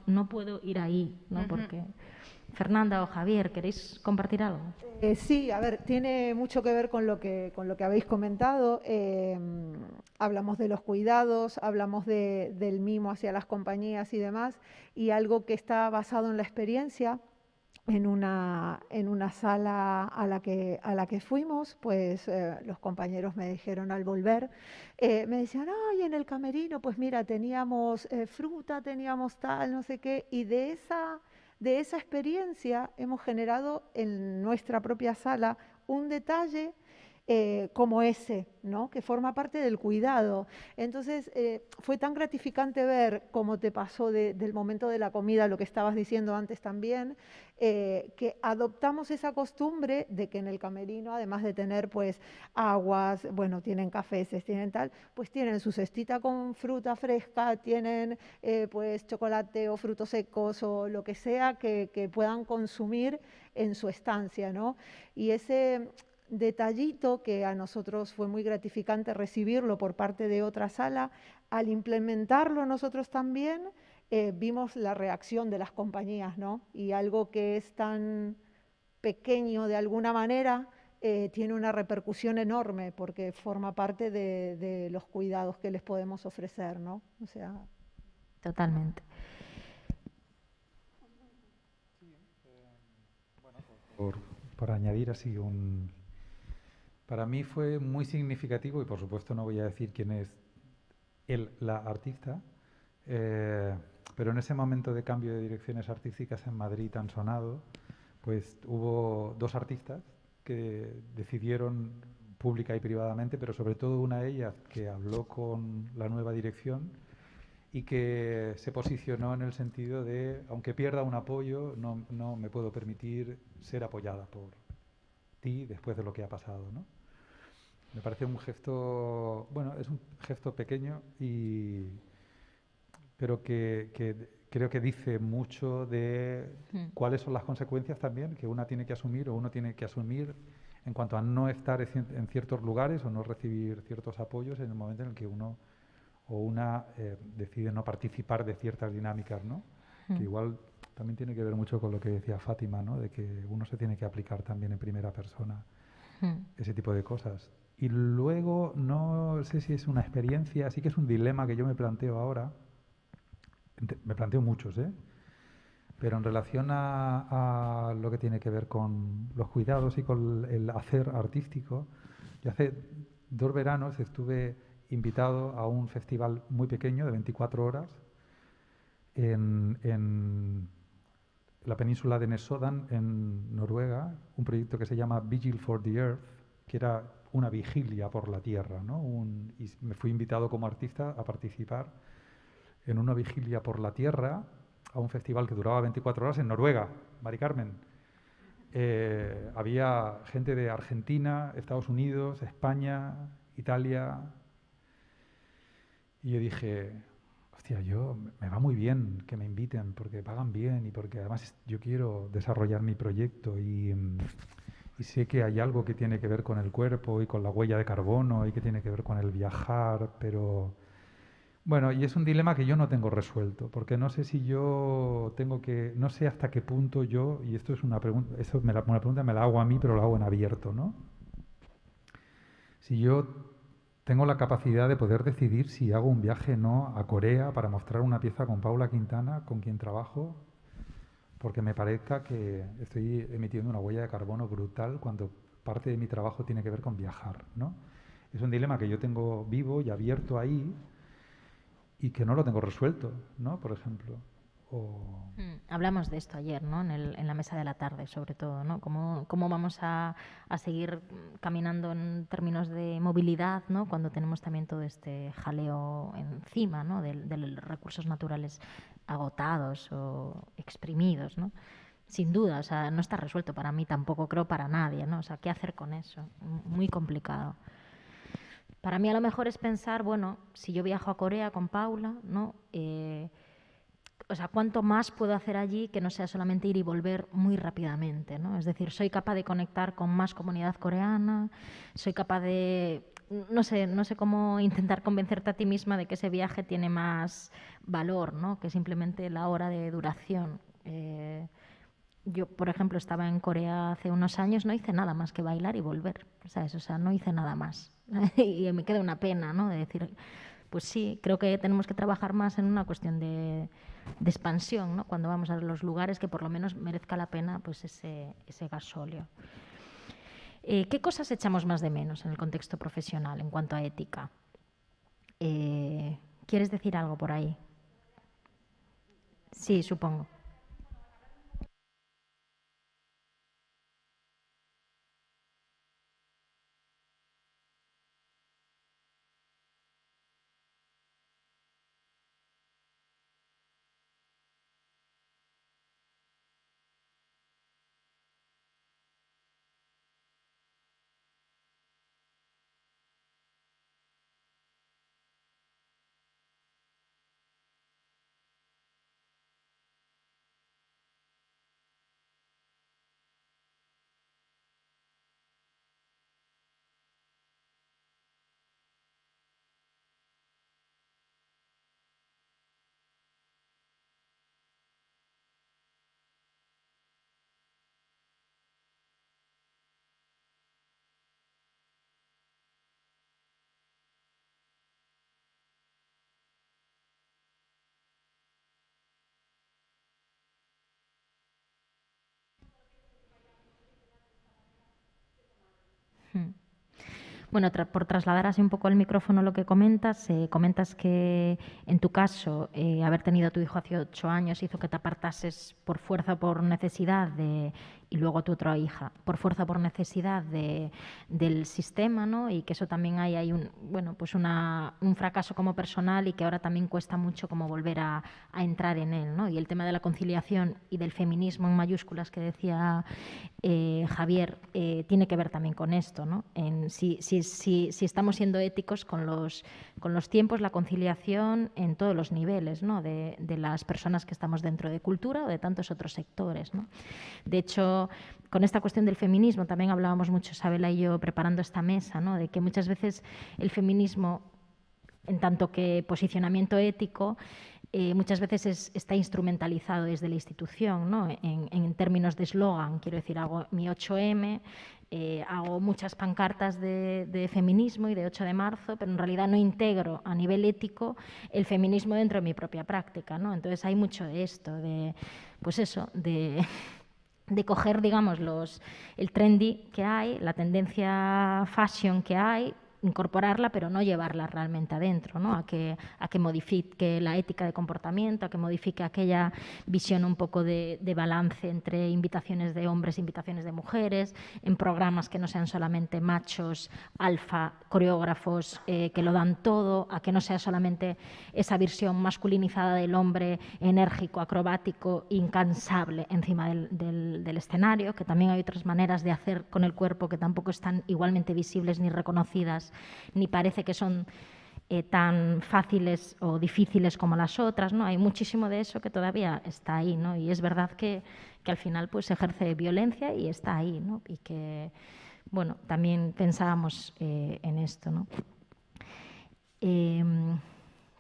no puedo ir ahí, ¿no? Porque Fernanda o Javier, ¿queréis compartir algo? Sí, a ver, tiene mucho que ver con lo que habéis comentado. Hablamos de los cuidados, hablamos del mimo hacia las compañías y demás, y algo que está basado en la experiencia. En una sala a la que fuimos, pues los compañeros me dijeron al volver, me decían, ay, en el camerino, pues mira, teníamos fruta, teníamos tal, no sé qué, y de esa experiencia hemos generado en nuestra propia sala un detalle como ese, ¿no? Que forma parte del cuidado. Entonces, fue tan gratificante ver cómo te pasó del momento de la comida, lo que estabas diciendo antes también, que adoptamos esa costumbre de que en el camerino, además de tener pues aguas, bueno, tienen cafés, tienen tal, pues tienen su cestita con fruta fresca, tienen pues chocolate o frutos secos o lo que sea que puedan consumir en su estancia, ¿no? Y ese detallito que a nosotros fue muy gratificante recibirlo por parte de otra sala, al implementarlo nosotros también vimos la reacción de las compañías, ¿no? Y algo que es tan pequeño de alguna manera tiene una repercusión enorme porque forma parte de los cuidados que les podemos ofrecer, ¿no? O sea... Totalmente. Por añadir así Para mí fue muy significativo, y por supuesto no voy a decir quién es la artista, pero en ese momento de cambio de direcciones artísticas en Madrid tan sonado, pues hubo 2 artistas que decidieron pública y privadamente, pero sobre todo una de ellas que habló con la nueva dirección y que se posicionó en el sentido de, aunque pierda un apoyo, no me puedo permitir ser apoyada por ti después de lo que ha pasado, ¿no? Me parece un gesto, bueno, es un gesto pequeño, pero que creo que dice mucho de cuáles son las consecuencias también que una tiene que asumir o uno tiene que asumir en cuanto a no estar en ciertos lugares o no recibir ciertos apoyos en el momento en el que uno o una decide no participar de ciertas dinámicas, ¿no? Que igual también tiene que ver mucho con lo que decía Fátima, ¿no? De que uno se tiene que aplicar también en primera persona ese tipo de cosas. Y luego, no sé si es una experiencia, sí que es un dilema que yo me planteo ahora. Me planteo muchos, ¿eh? Pero en relación a lo que tiene que ver con los cuidados y con el hacer artístico, yo hace 2 veranos estuve invitado a un festival muy pequeño de 24 horas en la península de Nesodden, en Noruega, un proyecto que se llama Vigil for the Earth, que era una vigilia por la tierra, ¿no? Y me fui invitado como artista a participar en una vigilia por la tierra a un festival que duraba 24 horas en Noruega, Mari Carmen. Había gente de Argentina, Estados Unidos, España, Italia. Y yo dije, hostia, me va muy bien que me inviten porque pagan bien y porque además yo quiero desarrollar mi proyecto. Y y sé que hay algo que tiene que ver con el cuerpo y con la huella de carbono y que tiene que ver con el viajar, pero bueno, y es un dilema que yo no tengo resuelto, porque no sé si yo tengo que, no sé hasta qué punto yo, y esto es una pregunta, una pregunta me la hago a mí, pero la hago en abierto, ¿no? Si yo tengo la capacidad de poder decidir si hago un viaje no a Corea para mostrar una pieza con Paula Quintana, con quien trabajo, porque me parezca que estoy emitiendo una huella de carbono brutal cuando parte de mi trabajo tiene que ver con viajar, ¿no? Es un dilema que yo tengo vivo y abierto ahí y que no lo tengo resuelto, ¿no? Por ejemplo. Hablamos de esto ayer, ¿no? En la mesa de la tarde, sobre todo, ¿no? Cómo vamos a seguir caminando en términos de movilidad, ¿no? Cuando tenemos también todo este jaleo encima, ¿no? De los recursos naturales agotados o exprimidos, ¿no? Sin duda, o sea, no está resuelto para mí, tampoco creo para nadie, ¿no? O sea, ¿qué hacer con eso? Muy complicado. Para mí a lo mejor es pensar, bueno, si yo viajo a Corea con Paula, ¿no? O sea, ¿cuánto más puedo hacer allí que no sea solamente ir y volver muy rápidamente, ¿no? Es decir, soy capaz de conectar con más comunidad coreana, soy capaz de, no sé cómo intentar convencerte a ti misma de que ese viaje tiene más valor, ¿no? Que simplemente la hora de duración. Yo, por ejemplo, estaba en Corea hace unos años, no hice nada más que bailar y volver, ¿sabes? O sea, no hice nada más. Y me queda una pena, ¿no? De decir, pues sí, creo que tenemos que trabajar más en una cuestión de expansión, ¿no? Cuando vamos a los lugares, que por lo menos merezca la pena pues ese gasóleo. ¿Qué cosas echamos más de menos en el contexto profesional en cuanto a ética? ¿Quieres decir algo por ahí? Sí, supongo. Bueno, por trasladar así un poco al micrófono lo que comentas, comentas que en tu caso haber tenido a tu hijo hace 8 años hizo que te apartases por fuerza o por necesidad y luego a tu otra hija por fuerza o por necesidad del sistema, ¿no? Y que eso también hay un fracaso como personal y que ahora también cuesta mucho como volver a entrar en él, ¿no? Y el tema de la conciliación y del feminismo en mayúsculas que decía Javier tiene que ver también con esto, ¿no? En si estamos siendo éticos con los tiempos, la conciliación en todos los niveles, ¿no? de las personas que estamos dentro de cultura o de tantos otros sectores, ¿no? De hecho, con esta cuestión del feminismo también hablábamos mucho Isabela y yo preparando esta mesa, ¿no? De que muchas veces el feminismo, en tanto que posicionamiento ético, muchas veces está instrumentalizado desde la institución, ¿no? En términos de eslogan, quiero decir, hago mi 8M, hago muchas pancartas de feminismo y de 8 de marzo, pero en realidad no integro a nivel ético el feminismo dentro de mi propia práctica, ¿no? Entonces hay mucho de esto, de coger, digamos, el trendy que hay, la tendencia fashion que hay, incorporarla, pero no llevarla realmente adentro, ¿no? A que modifique la ética de comportamiento, a que modifique aquella visión un poco de balance entre invitaciones de hombres e invitaciones de mujeres, en programas que no sean solamente machos, alfa, coreógrafos que lo dan todo, a que no sea solamente esa visión masculinizada del hombre enérgico, acrobático, incansable encima del escenario, que también hay otras maneras de hacer con el cuerpo que tampoco están igualmente visibles ni reconocidas, ni parece que son tan fáciles o difíciles como las otras, ¿no? Hay muchísimo de eso que todavía está ahí, ¿no? Y es verdad que al final pues ejerce violencia y está ahí, ¿no? Y que, bueno, también pensábamos en esto, ¿no?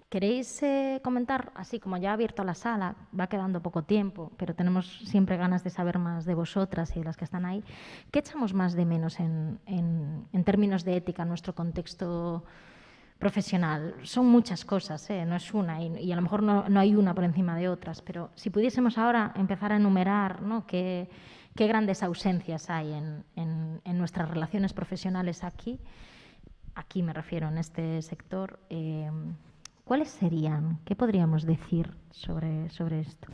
¿Queréis comentar, así como ya ha abierto la sala, va quedando poco tiempo, pero tenemos siempre ganas de saber más de vosotras y de las que están ahí, qué echamos más de menos en términos de ética en nuestro contexto profesional? Son muchas cosas, no es una, y a lo mejor no hay una por encima de otras, pero si pudiésemos ahora empezar a enumerar, ¿no?, qué grandes ausencias hay en nuestras relaciones profesionales aquí me refiero, en este sector, ¿cuáles serían? ¿Qué podríamos decir sobre esto?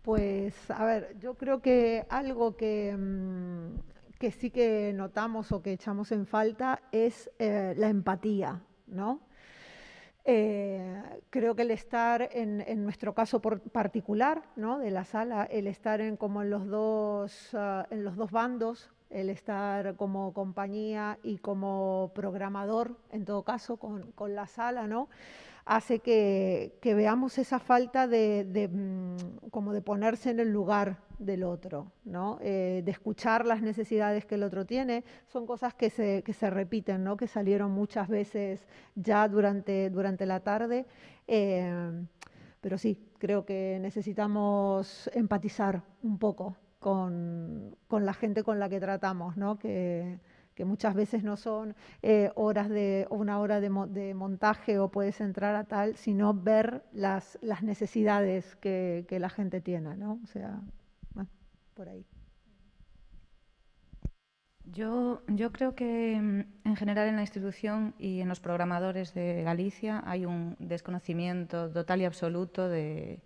Pues, a ver, yo creo que algo que sí que notamos o que echamos en falta es la empatía, ¿no? Creo que el estar en nuestro caso particular, ¿no?, de la sala, el estar como en los dos bandos, el estar como compañía y como programador, en todo caso, con la sala, ¿no?, hace que veamos esa falta como de ponerse en el lugar del otro, ¿no? De escuchar las necesidades que el otro tiene. Son cosas que se repiten, ¿no?, que salieron muchas veces ya durante la tarde. Pero sí, creo que necesitamos empatizar un poco con la gente con la que tratamos, ¿no? Que muchas veces no son una hora de montaje o puedes entrar a tal, sino ver las necesidades que la gente tiene, ¿no? O sea, bueno, por ahí. Yo creo que en general en la institución y en los programadores de Galicia hay un desconocimiento total y absoluto del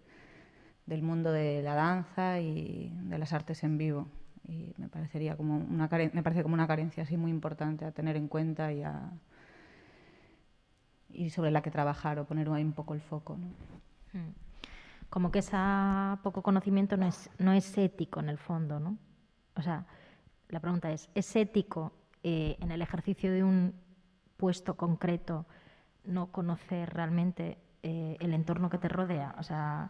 mundo de la danza y de las artes en vivo. Y me parece como una carencia así muy importante a tener en cuenta y sobre la que trabajar o poner ahí un poco el foco, ¿no? Como que ese poco conocimiento no es ético en el fondo, ¿no? O sea, la pregunta es ético en el ejercicio de un puesto concreto no conocer realmente el entorno que te rodea? O sea,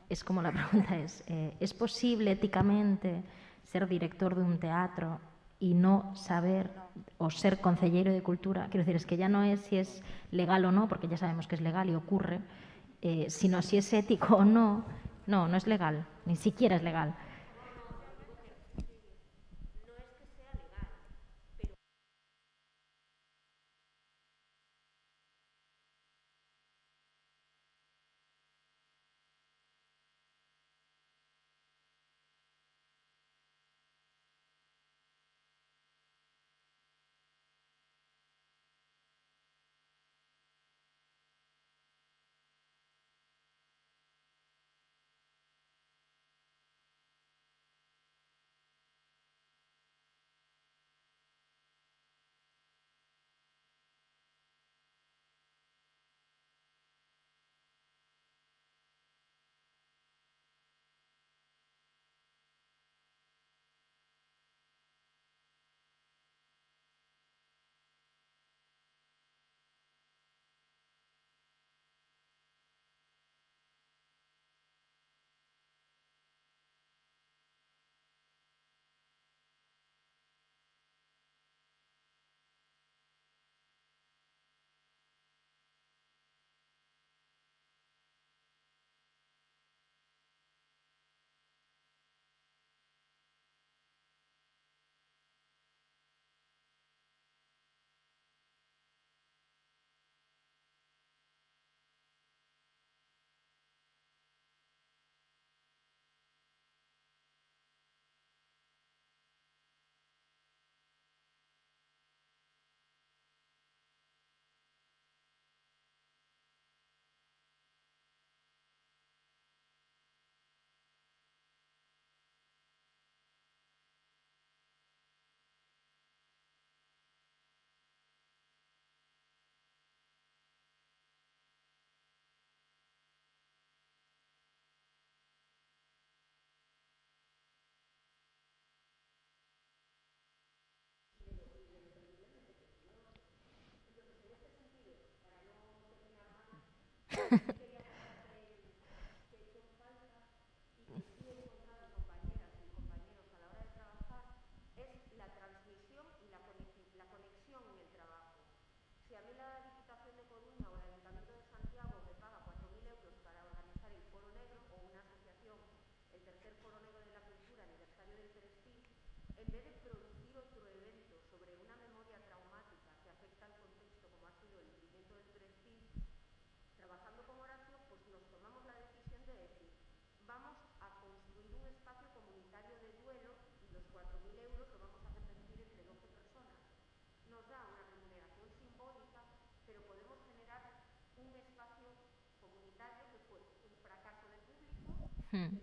es como la pregunta ¿es posible éticamente ser director de un teatro y no saber o ser concejero de cultura? Quiero decir, es que ya no es si es legal o no, porque ya sabemos que es legal y ocurre, sino si es ético o no. No, no es legal, ni siquiera es legal. Mm.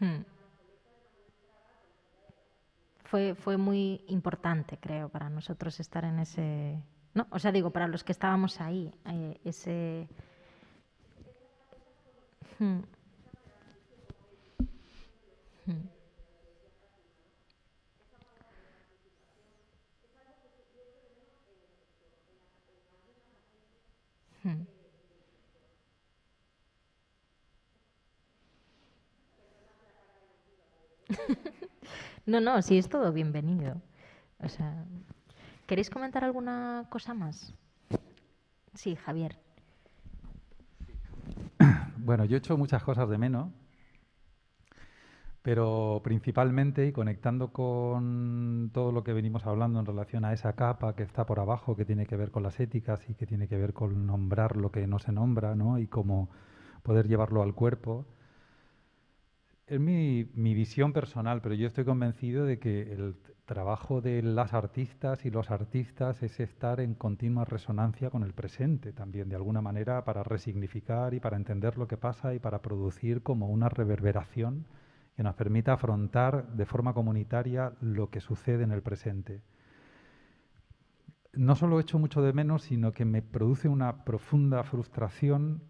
Mm. Fue muy importante, creo, para nosotros estar en ese... ¿no? O sea, digo, para los que estábamos ahí, ese... Mm. Mm. Mm. No, no, sí, es todo bienvenido. O sea, ¿queréis comentar alguna cosa más? Sí, Javier. Bueno, yo he hecho muchas cosas de menos, pero principalmente y conectando con todo lo que venimos hablando en relación a esa capa que está por abajo, que tiene que ver con las éticas y que tiene que ver con nombrar lo que no se nombra, ¿no? Y cómo poder llevarlo al cuerpo. Es mi visión personal, pero yo estoy convencido de que el trabajo de las artistas y los artistas es estar en continua resonancia con el presente también, de alguna manera, para resignificar y para entender lo que pasa y para producir como una reverberación que nos permita afrontar de forma comunitaria lo que sucede en el presente. No solo echo mucho de menos, sino que me produce una profunda frustración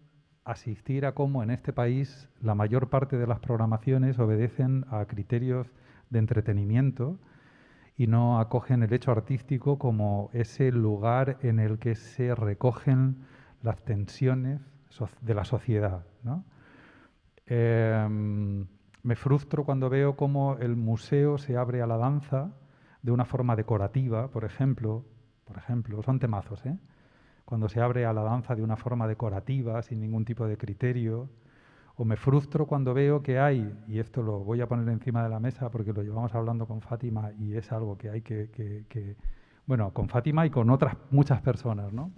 asistir a cómo en este país la mayor parte de las programaciones obedecen a criterios de entretenimiento y no acogen el hecho artístico como ese lugar en el que se recogen las tensiones de la sociedad, ¿no? Me frustro cuando veo cómo el museo se abre a la danza de una forma decorativa, por ejemplo, son temazos, ¿eh? Cuando se abre a la danza de una forma decorativa, sin ningún tipo de criterio, o me frustro cuando veo que hay, y esto lo voy a poner encima de la mesa porque lo llevamos hablando con Fátima y es algo que hay bueno, con Fátima y con otras muchas personas, ¿no?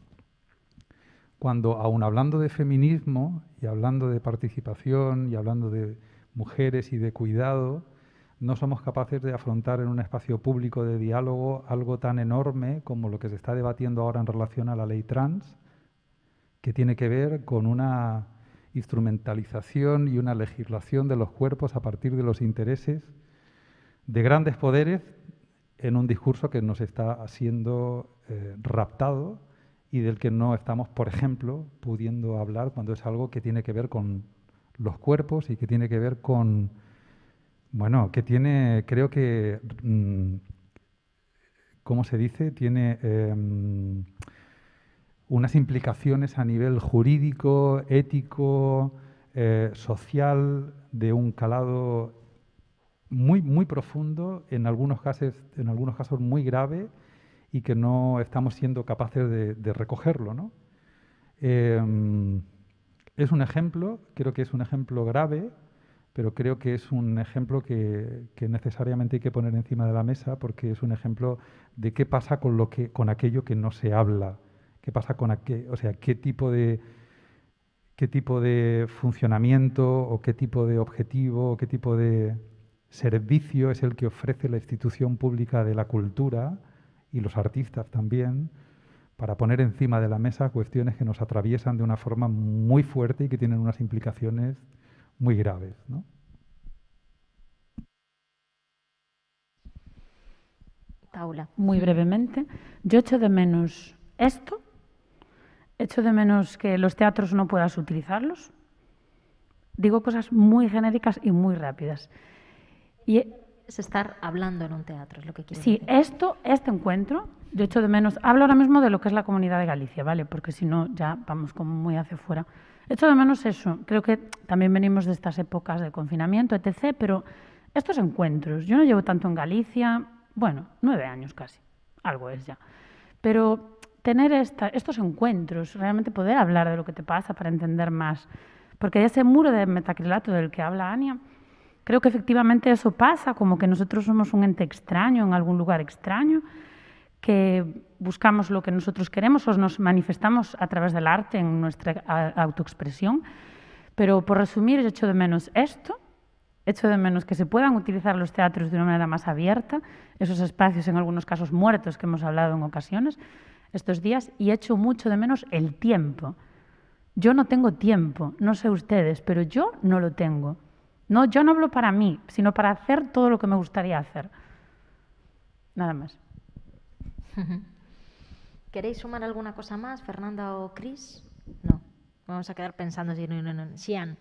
Cuando, aun hablando de feminismo y hablando de participación y hablando de mujeres y de cuidado, no somos capaces de afrontar en un espacio público de diálogo algo tan enorme como lo que se está debatiendo ahora en relación a la ley trans, que tiene que ver con una instrumentalización y una legislación de los cuerpos a partir de los intereses de grandes poderes en un discurso que nos está siendo raptado y del que no estamos, por ejemplo, pudiendo hablar cuando es algo que tiene que ver con los cuerpos y que tiene que ver con... Bueno, que tiene, creo que, ¿cómo se dice? Tiene unas implicaciones a nivel jurídico, ético, social, de un calado muy, muy profundo, en algunos casos muy grave, y que no estamos siendo capaces de recogerlo, ¿no? Es un ejemplo, creo que es un ejemplo grave, pero creo que es un ejemplo que necesariamente hay que poner encima de la mesa porque es un ejemplo de qué pasa con aquello que no se habla, qué pasa con o sea, qué tipo de funcionamiento o qué tipo de objetivo o qué tipo de servicio es el que ofrece la institución pública de la cultura y los artistas también, para poner encima de la mesa cuestiones que nos atraviesan de una forma muy fuerte y que tienen unas implicaciones muy graves, ¿no? Paula. Muy brevemente, yo echo de menos esto, echo de menos que los teatros no puedas utilizarlos. Digo cosas muy genéricas y muy rápidas. Y es estar hablando en un teatro, es lo que quiero decir. Sí, este encuentro, yo echo de menos, hablo ahora mismo de lo que es la Comunidad de Galicia, ¿vale? Porque si no, ya vamos como muy hacia afuera. Echo de menos eso. Creo que también venimos de estas épocas de confinamiento, etc., pero estos encuentros, yo no llevo tanto en Galicia, bueno, 9 años casi, algo es ya. Pero tener estos encuentros, realmente poder hablar de lo que te pasa para entender más, porque ese muro de metacrilato del que habla Ania, creo que efectivamente eso pasa, como que nosotros somos un ente extraño en algún lugar extraño, que buscamos lo que nosotros queremos o nos manifestamos a través del arte en nuestra autoexpresión. Pero por resumir, yo echo de menos esto, echo de menos que se puedan utilizar los teatros de una manera más abierta, esos espacios en algunos casos muertos que hemos hablado en ocasiones. estos días y echo mucho de menos el tiempo. Yo no tengo tiempo, no sé ustedes, pero yo no lo tengo. No, yo no hablo para mí, sino para hacer todo lo que me gustaría hacer. Nada más. ¿Queréis sumar alguna cosa más, Fernanda o Cris? No. Vamos a quedar pensando si no. Xian.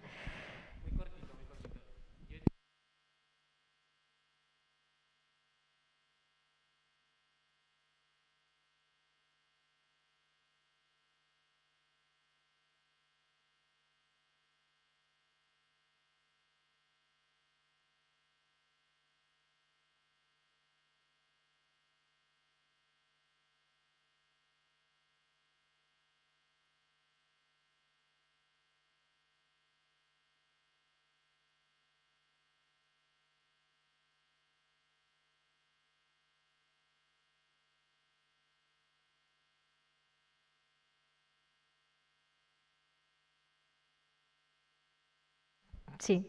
Sí.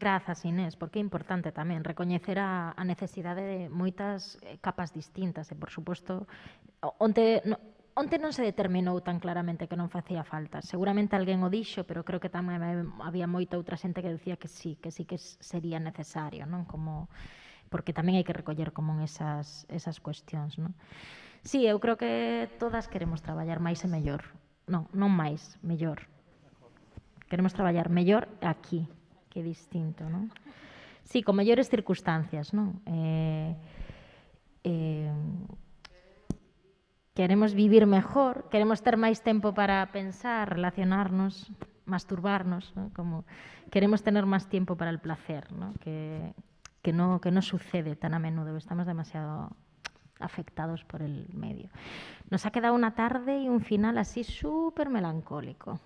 Grazas, Inés, porque é importante tamén recoñecer a necesidade de moitas capas distintas e, por suposto, onte non se determinou tan claramente que non facía falta. Seguramente alguén o dixo, pero creo que tamén había moita outra xente que decía que sí que sería necesario, non? Como, porque tamén hai que recoller como esas cuestións, non? Sí, eu creo que todas queremos traballar máis e mellor. Non máis, mellor. Queremos traballar mellor aquí, que distinto, non? Sí, con mellores circunstancias, non? Queremos vivir mejor, queremos ter máis tempo para pensar, relacionarnos, masturbarnos, ¿no? Como queremos tener más tiempo para el placer, ¿no? Que no sucede tan a menudo, estamos demasiado afectados por el medio. Nos ha quedado una tarde y un final así súper melancólico.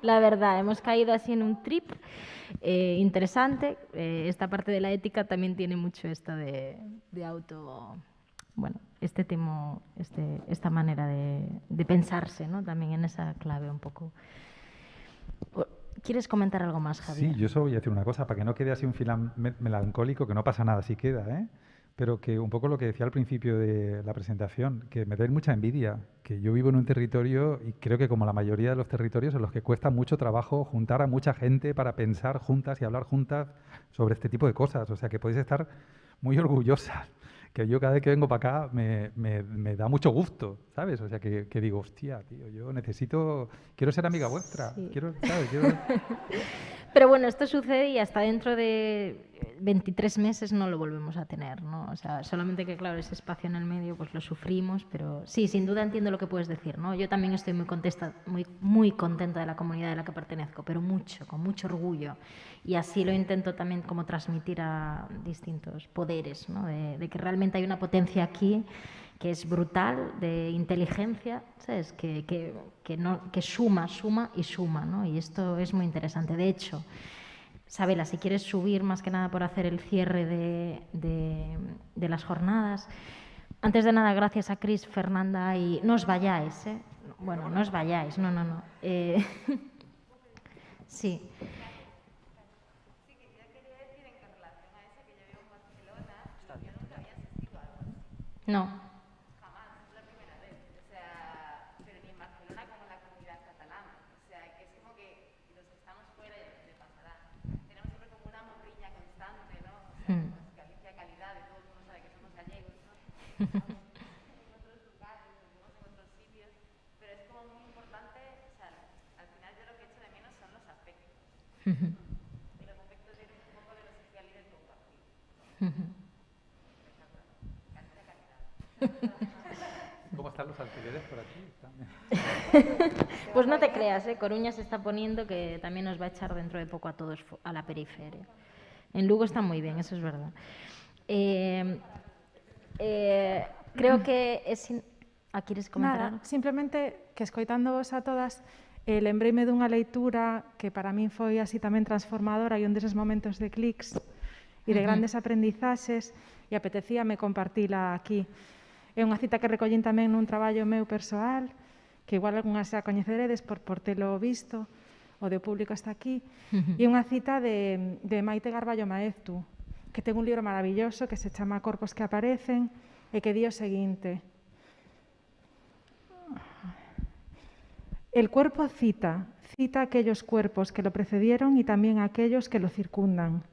La verdad, hemos caído así en un trip interesante. Esta parte de la ética también tiene mucho esto de auto... Bueno, esta manera de pensarse, ¿no? También en esa clave un poco. ¿Quieres comentar algo más, Javier? Sí, yo solo voy a decir una cosa, para que no quede así un final melancólico, que no pasa nada si queda, ¿eh? Pero que un poco lo que decía al principio de la presentación, que me da mucha envidia, que yo vivo en un territorio y creo que como la mayoría de los territorios en los que cuesta mucho trabajo juntar a mucha gente para pensar juntas y hablar juntas sobre este tipo de cosas. O sea, que podéis estar muy orgullosas, que yo cada vez que vengo para acá me da mucho gusto, ¿sabes? O sea, que digo, hostia, tío, yo quiero ser amiga vuestra, sí. ¿sabes? Pero bueno, esto sucede y hasta dentro de 23 meses no lo volvemos a tener, ¿no? O sea, solamente que, claro, ese espacio en el medio pues lo sufrimos, pero sí, sin duda entiendo lo que puedes decir, ¿no? Yo también estoy muy contenta de la comunidad de la que pertenezco, pero mucho, con mucho orgullo. Y así lo intento también como transmitir a distintos poderes, ¿no? De que realmente hay una potencia aquí que es brutal, de inteligencia, ¿sabes? Que suma y suma, ¿no? Y esto es muy interesante. De hecho, Sabela, si quieres subir más que nada por hacer el cierre de las jornadas. Antes de nada, gracias a Cris, Fernanda y... No os vayáis, ¿eh? Bueno, no os vayáis, no. Sí. No. Pero es como muy importante, o sea, al final yo lo que echo de menos son los afectos. Y los afectos vienen un poco de lo social y del compartir. ¿Cómo están los alquileres por aquí? Pues no te creas, Coruña se está poniendo que también nos va a echar dentro de poco a todos a la periferia. En Lugo está muy bien, eso es verdad. Creo que queres comentar? Nada, simplemente que escoitándoos a todas, lembreime dunha leitura que para min foi así tamén transformadora e un deses momentos de clics e de grandes aprendizaxes e apetecíame compartila aquí. É unha cita que recollín tamén nun traballo meu persoal, que igual algunhas xa coñeceredes por telo visto, o de público está aquí, e unha cita de Maite Garballo Maeztu, que ten un libro maravilloso que se chama Corpos que aparecen e que di o seguinte: el cuerpo cita aquellos cuerpos que lo precedieron y también aquellos que lo circundan.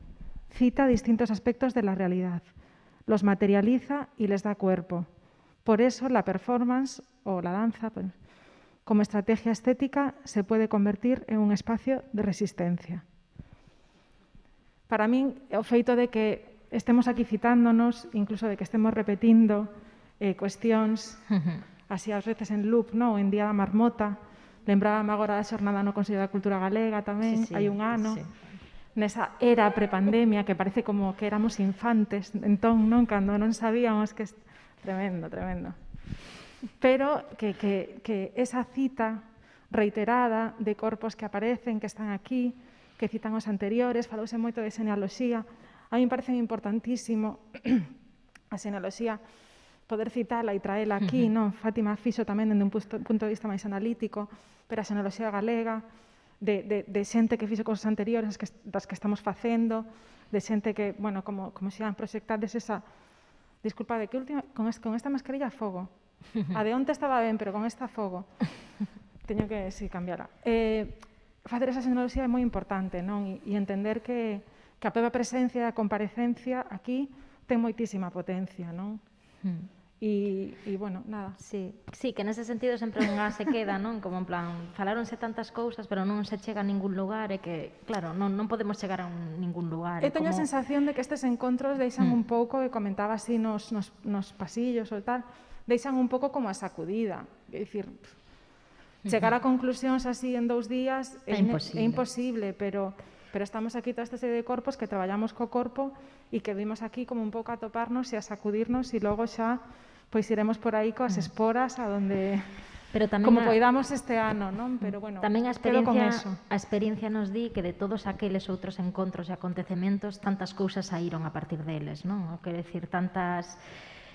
Cita distintos aspectos de la realidad, los materializa y les da cuerpo. Por eso la performance o la danza, como estrategia estética, se puede convertir en un espacio de resistencia. Para min, o feito de que estemos aquí citándonos, incluso de que estemos repetindo cuestións así ás veces en loop, non? En Día da Marmota, lembrábame agora da xornada no Consello da Cultura Galega tamén, hai un ano, nesa era prepandemia, que parece como que éramos infantes, entón, non? Cando non sabíamos que... Tremendo, tremendo. Pero que esa cita reiterada de corpos que aparecen, que están aquí, que citan os anteriores, falouse moito de xenealoxía, a mí me parece importantísimo a xenealoxía, poder citala e traela aquí, non? Fátima fixo tamén dende un punto de vista máis analítico, pero a xenealoxía galega, de xente que fixo cosas anteriores das que estamos facendo, de xente que, bueno, como xean proxectades esa... Disculpa, de que con esta mascarilla fogo. A de onte estaba ben, pero con esta fogo. Teño que, sí, cambiarla. Facer esa xenealoxía é moi importante, non? E entender que a propia presencia e a comparecencia aquí ten moitísima potencia, non? E, bueno, nada. Sí, que nese sentido sempre unha se queda, non? Como en plan, falaronse tantas cousas, pero non se chega a ningún lugar e que, claro, non podemos chegar a ningún lugar. Eu teño a sensación de que estes encontros deixan un pouco, e comentaba así nos pasillos ou tal, deixan un pouco como a sacudida. É dicir, chegar a conclusións así en 2 días é imposible, pero estamos aquí toda esta serie de corpos que traballamos co corpo e que vimos aquí como un pouco a toparnos e a sacudirnos e logo xa pois iremos por aí coas esporas a donde como poidamos este ano, non? Pero bueno, tamén a experiencia nos di que de todos aqueles outros encontros e acontecementos tantas cousas saíron a partir deles, non? Quero dicir, tantas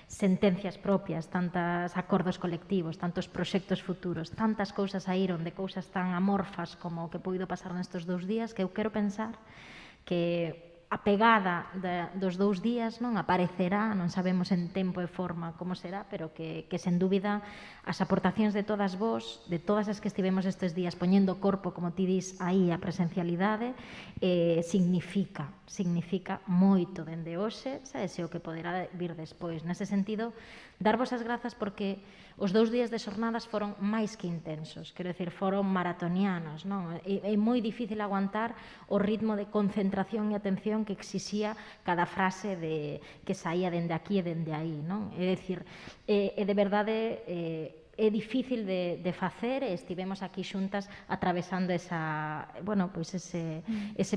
sentencias propias, tantos acordos colectivos, tantos proxectos futuros, tantas cousas saíron de cousas tan amorfas como o que puido pasar nestes 2 días, que eu quero pensar que a pegada dos 2 días non aparecerá, non sabemos en tempo e forma como será, pero que sen dúbida as aportacións de todas vós, de todas as que estivemos estes días poñendo corpo, como ti dis, aí a presencialidade, significa moito dende hoxe, sabes, o que poderá vir despois. Nese sentido, darvos as grazas porque os 2 días de xornadas foron máis que intensos, quero dicir, foron maratonianos, non? É moi difícil aguantar o ritmo de concentración e atención que exixía cada frase que saía dende aquí e dende aí, non? É dicir, de verdade é difícil de facer e estivemos aquí xuntas atravesando ese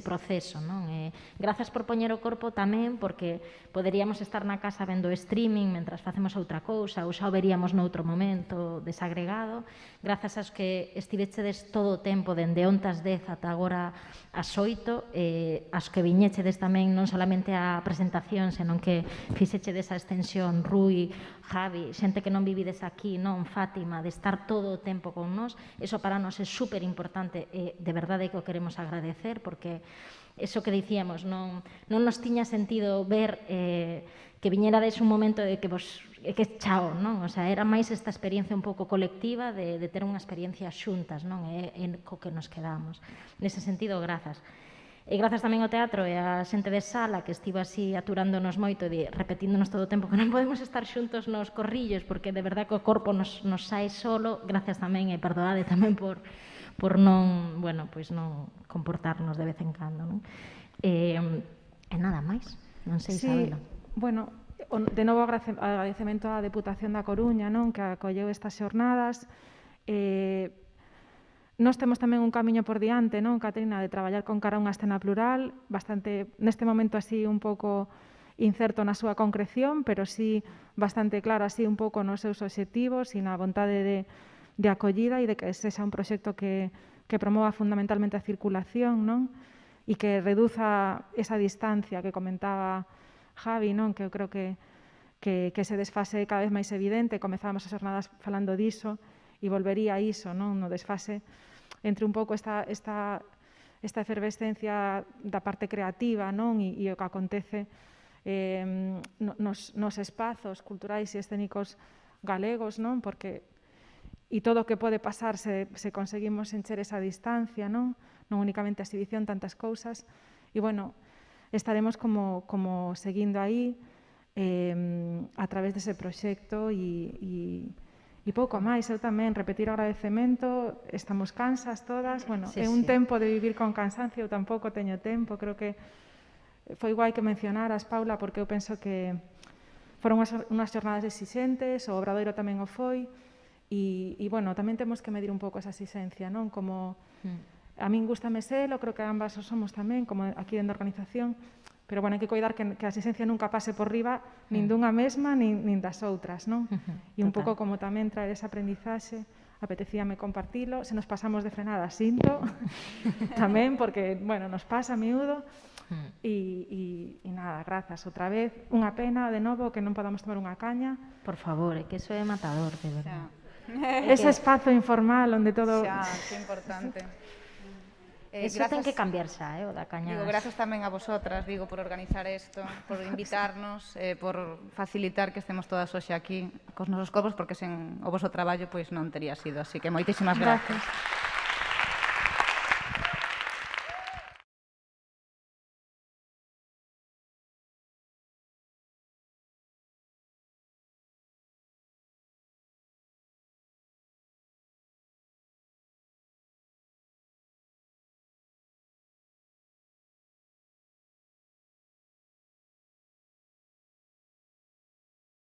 proceso, non? Grazas por poñer o corpo tamén, porque poderíamos estar na casa vendo streaming mentras facemos outra cousa, ou xa o veríamos noutro momento desagregado. Grazas aos que estivechedes todo o tempo, dende onte ás 10 ata agora ás 8, aos que viñechedes tamén non solamente a presentación, senón que fixechedes a extensión, Rui, Javi, xente que non vivides aquí, non, Fátima, de estar todo o tempo con nós, eso para nós é super importante e de verdade que o queremos agradecer, porque eso que dicíamos, non nos tiña sentido ver que viñerades un momento de que chao, non? O sea, era máis esta experiencia un pouco colectiva de ter unha experiencia xuntas, non? Co que nos quedamos. Nese sentido, grazas. E grazas tamén ao teatro e á xente de sala que estivo así aturándonos moito e repetíndonos todo o tempo que non podemos estar xuntos nos corrillos porque de verdade que o corpo nos sai solo. Grazas tamén e perdoade tamén por non, bueno, pois non comportarnos de vez en cando, non? E nada máis, non sei, Isabela. Bueno, de novo agradecemento á Deputación da Coruña, non, que acolleu estas xornadas. Nós temos tamén un camiño por diante, non, Caterina, de traballar con cara a unha escena plural, bastante, neste momento así un pouco incerto na súa concreción, pero sí bastante claro así un pouco nos seus obxectivos e na vontade de acollida e de que sexa un proxecto que promova fundamentalmente a circulación, non? E que reduza esa distancia que comentaba Javi, non? Que eu creo que se desfase cada vez máis evidente. Comezábamos as jornadas falando diso e volvería a iso, non? No desfase entre un pouco esta efervescencia da parte creativa, non? E o que acontece nos espazos culturais e escénicos galegos, non? Porque e todo o que pode pasar se conseguimos encher esa distancia, non? Non únicamente a exhibición, tantas cousas. E, bueno, estaremos como seguindo aí a través dese proxecto e pouco máis. Eu tamén repetir o agradecemento, estamos cansas todas, bueno, é un tempo de vivir con cansancio, eu tampouco teño tempo, creo que foi guai que mencionaras, Paula, porque eu penso que foron unhas jornadas exixentes, o Obradoiro tamén o foi, e, bueno, tamén temos que medir un pouco esa exigencia, non? Como a min gustame selo, creo que ambas o somos tamén, como aquí dentro da organización, pero, bueno, hai que coidar que a exigencia nunca pase por riba nin dunha mesma, nin das outras, non? E un pouco como tamén traer ese aprendizaxe, apetecíame compartilo, se nos pasamos de frenada, sinto, tamén, porque, bueno, nos pasa a miúdo, e nada, grazas outra vez. Unha pena, de novo, que non podamos tomar unha caña. Por favor, é que eso é matador, de verdade. Ese espazo informal onde todo... Xa, que importante. Eso ten que cambiar xa, o da caña. Digo, grazas tamén a vosotras, digo, por organizar isto, por invitarnos, por facilitar que estemos todas hoxe aquí cos nosos corpos, porque sen o voso traballo pois non tería sido. Así que moitísimas grazas.